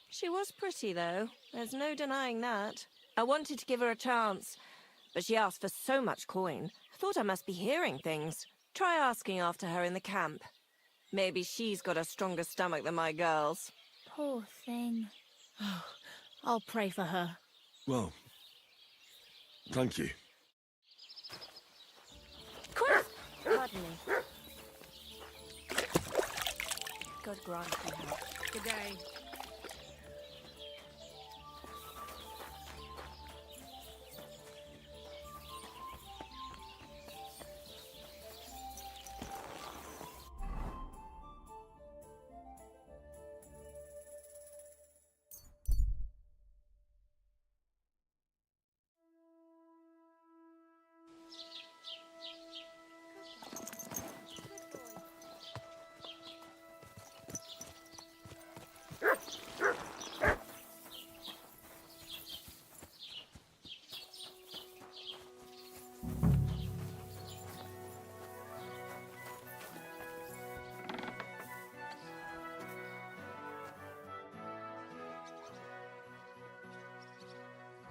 She was pretty, though. There's no denying that. I wanted to give her a chance, but she asked for so much coin. I thought I must be hearing things. Try asking after her in the camp. Maybe she's got a stronger stomach than my girls. Poor thing. I'll pray for her. Well, thank you. Quick! Pardon me. God grant you help. Good day.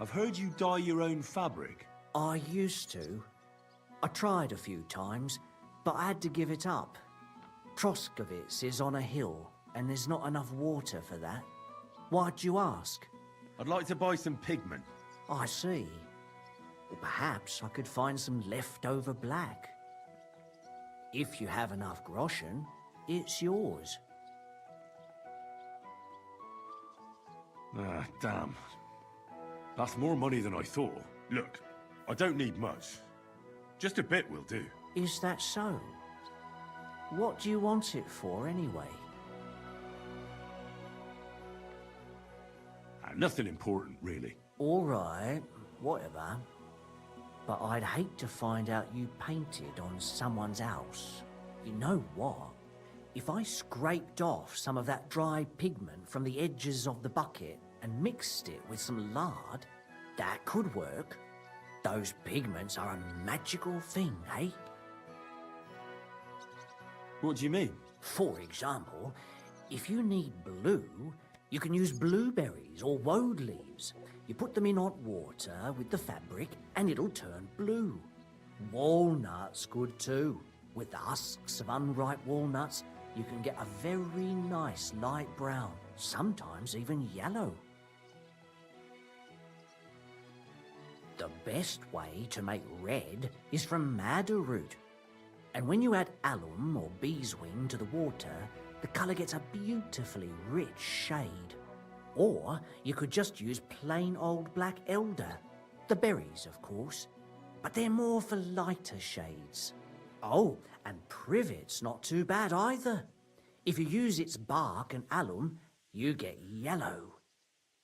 I've heard you dye your own fabric. I used to. I tried a few times, but I had to give it up. Troskovitz is on a hill, and there's not enough water for that. Why'd you ask? I'd like to buy some pigment. I see. Well, perhaps I could find some leftover black. If you have enough groschen, it's yours. Ah, damn. That's more money than I thought. Look, I don't need much. Just a bit will do. Is that so? What do you want it for, anyway? Nothing important, really. All right, whatever. But I'd hate to find out you painted on someone's house. You know what? If I scraped off some of that dry pigment from the edges of the bucket and mixed it with some lard, that could work. Those pigments are a magical thing, eh? What do you mean? For example, if you need blue, you can use blueberries or woad leaves. You put them in hot water with the fabric and it'll turn blue. Walnuts good too. With the husks of unripe walnuts, you can get a very nice light brown, sometimes even yellow. The best way to make red is from madder root. And when you add alum or beeswing to the water, the colour gets a beautifully rich shade. Or you could just use plain old black elder. The berries, of course, but they're more for lighter shades. Oh, and privet's not too bad either. If you use its bark and alum, you get yellow.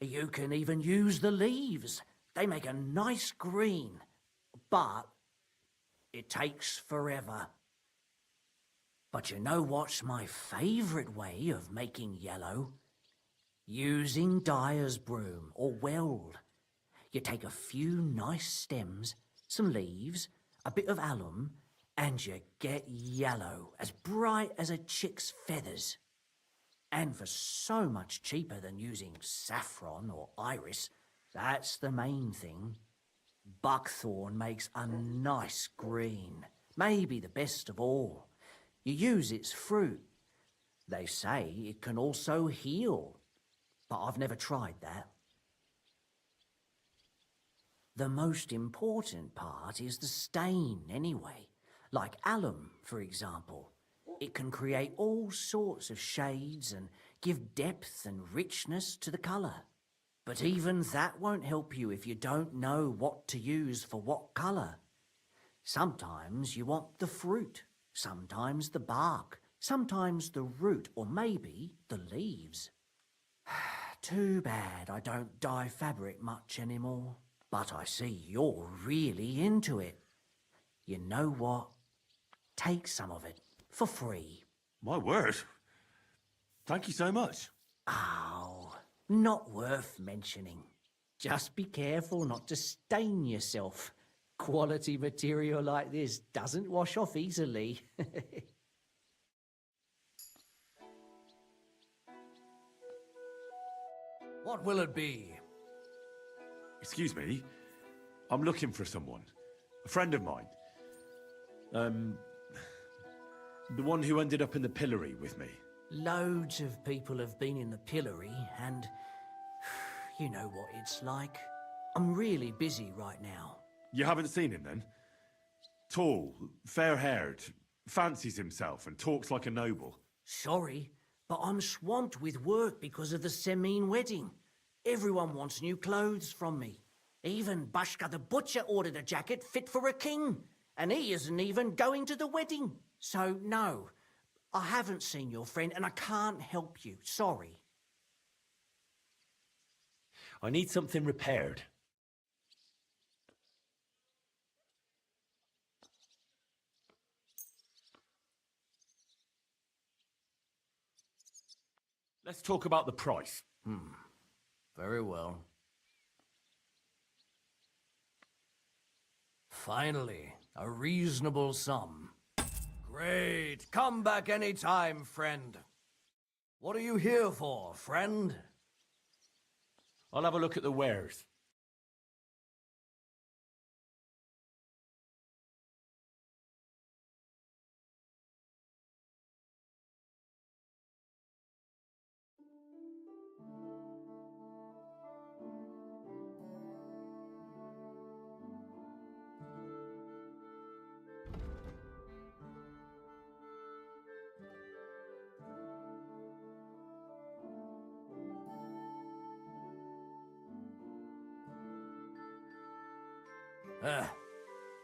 You can even use the leaves. They make a nice green, but it takes forever. But you know what's my favourite way of making yellow? Using dyer's broom or weld. You take a few nice stems, some leaves, a bit of alum, and you get yellow, as bright as a chick's feathers. And for so much cheaper than using saffron or iris, that's the main thing. Buckthorn makes a nice green, maybe the best of all. You use its fruit. They say it can also heal, but I've never tried that. The most important part is the stain, anyway. Like alum, for example. It can create all sorts of shades and give depth and richness to the colour. But even that won't help you if you don't know what to use for what colour. Sometimes you want the fruit, sometimes the bark, sometimes the root, or maybe the leaves. Too bad I don't dye fabric much anymore. But I see you're really into it. You know what? Take some of it for free. My word. Thank you so much. Oh, not worth mentioning. Just be careful not to stain yourself. Quality material like this doesn't wash off easily. What will it be? Excuse me. I'm looking for someone. A friend of mine. The one who ended up in the pillory with me. Loads of people have been in the pillory, and you know what it's like. I'm really busy right now. You haven't seen him then? Tall, fair-haired, fancies himself and talks like a noble. Sorry, but I'm swamped with work because of the Semine wedding. Everyone wants new clothes from me. Even Bashka the butcher ordered a jacket fit for a king, and he isn't even going to the wedding. So, no, I haven't seen your friend and I can't help you. Sorry. I need something repaired. Let's talk about the price. Very well. Finally, a reasonable sum. Great. Come back any time, friend. What are you here for, friend? I'll have a look at the wares.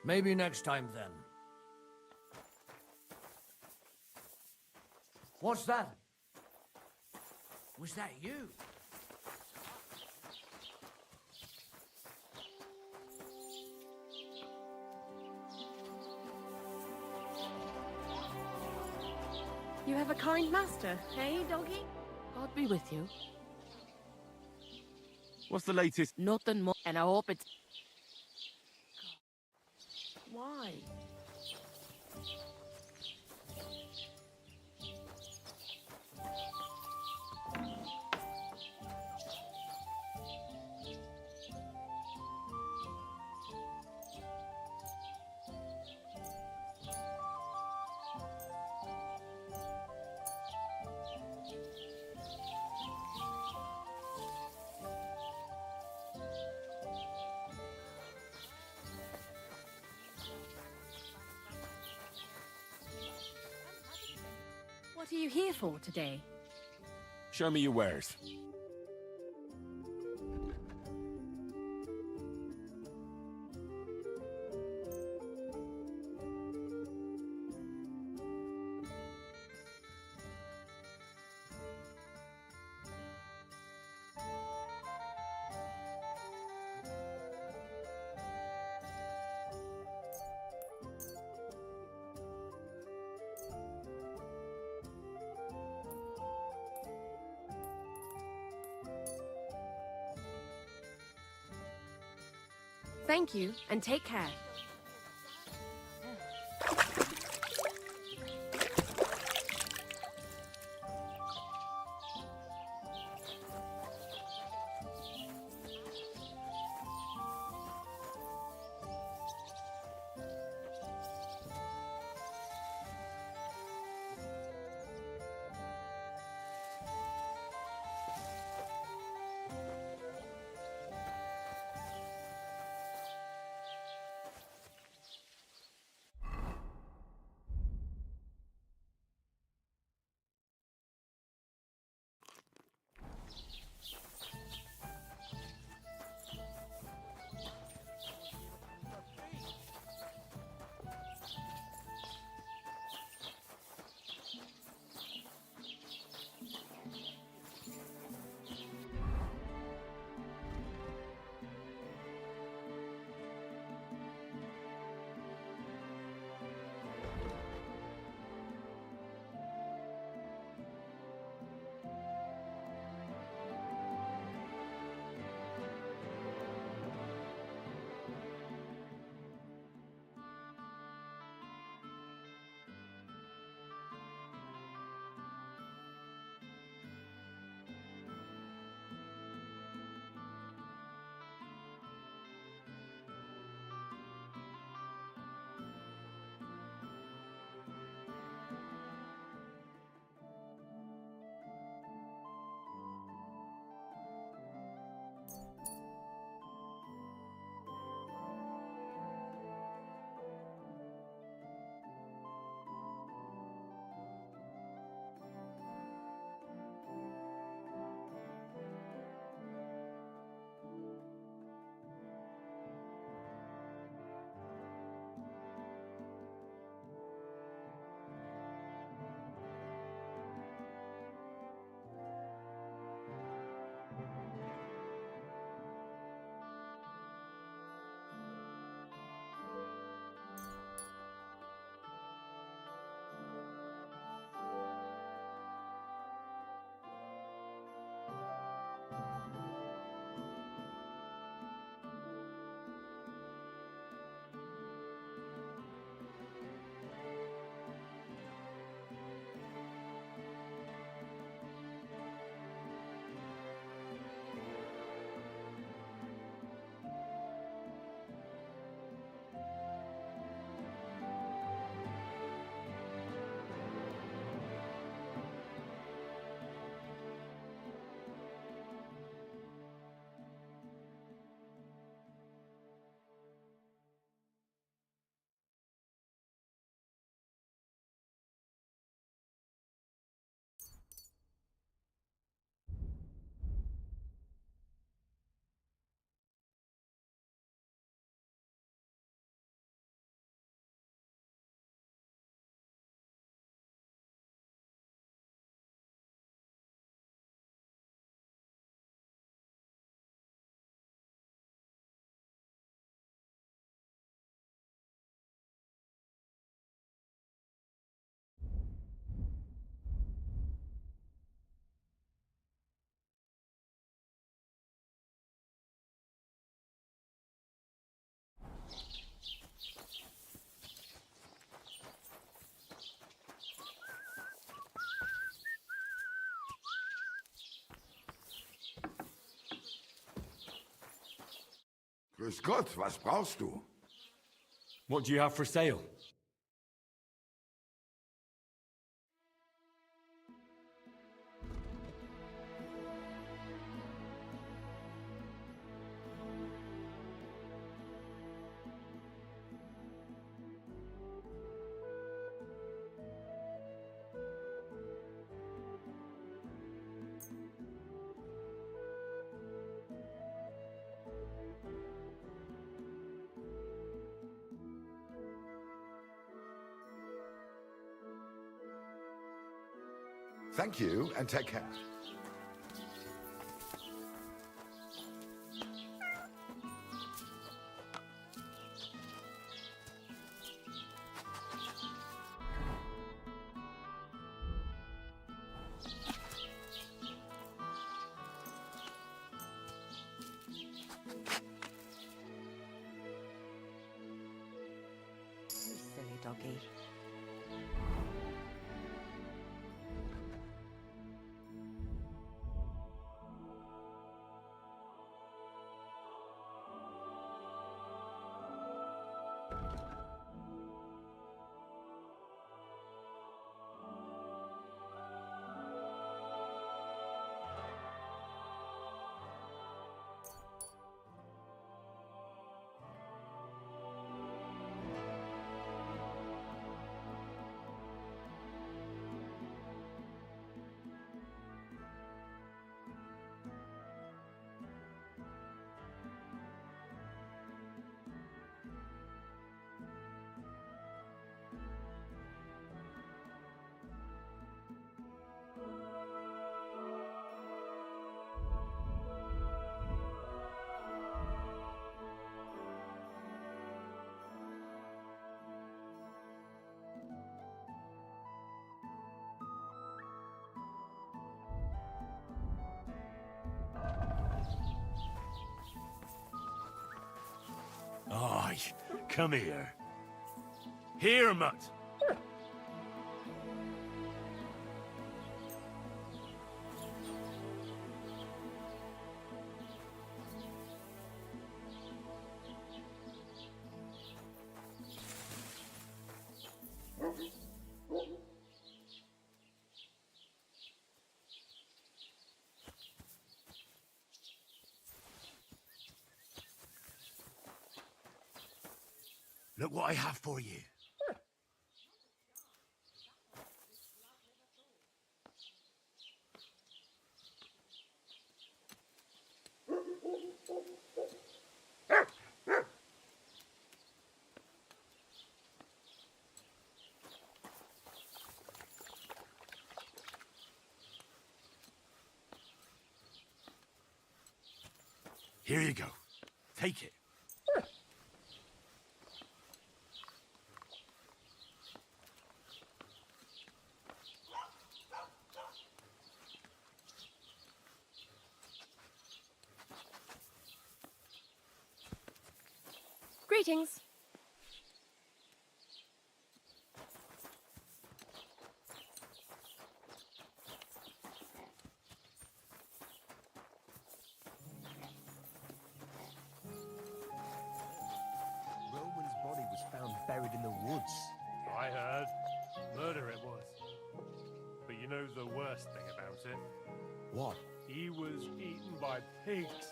Maybe next time then. What's that? Was that you? You have a kind master, eh, doggy? God be with you. What's the latest? Nothing more, and I hope it's... Why? What are you here for today? Show me your wares. Thank you, and take care. Grüß Gott, was brauchst du? What do you have for sale? Thank you, and take care. You silly doggy. Aye, come here. Here, mutt. Look what I have for you. Here you go. Take it. Greetings. Roman's body was found buried in the woods. I heard. Murder it was. But you know the worst thing about it? What? He was eaten by pigs.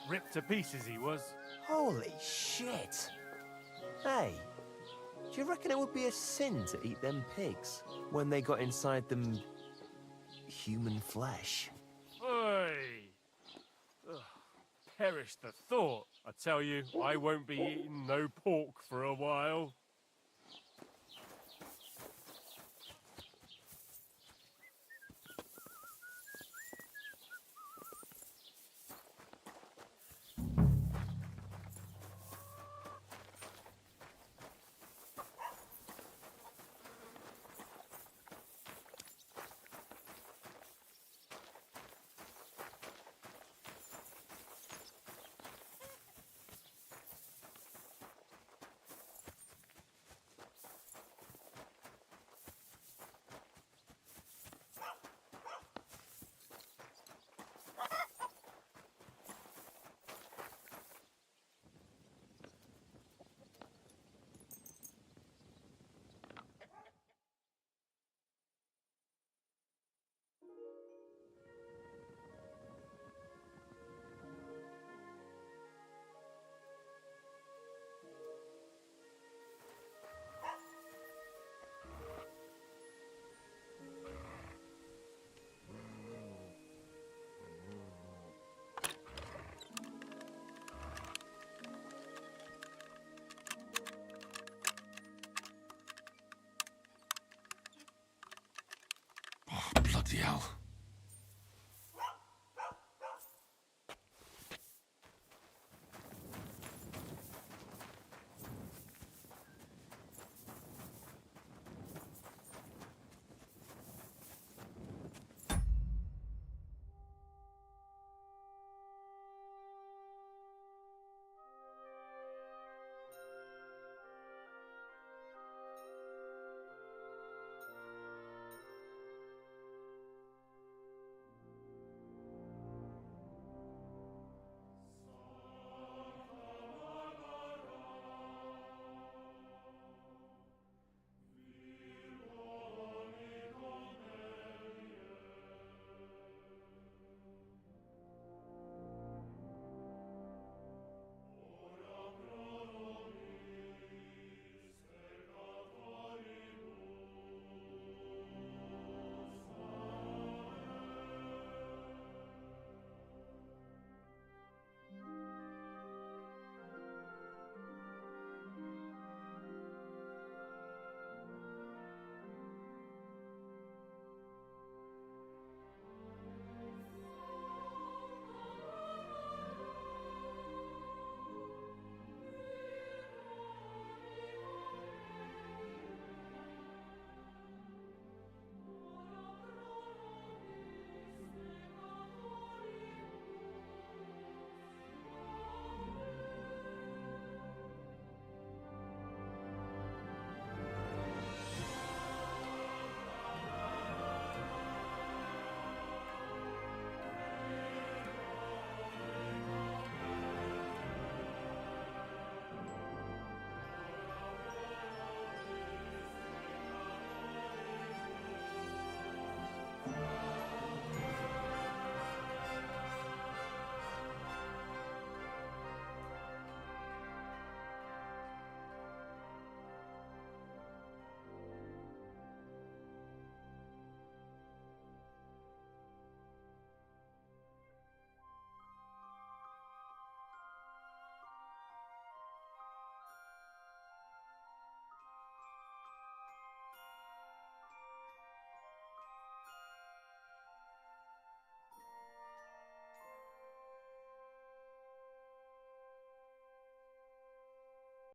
Ripped to pieces he was. Holy shit! Hey, do you reckon it would be a sin to eat them pigs when they got inside them human flesh? Oi! Ugh, perish the thought. I tell you, I won't be eating no pork for a while. Bloody hell.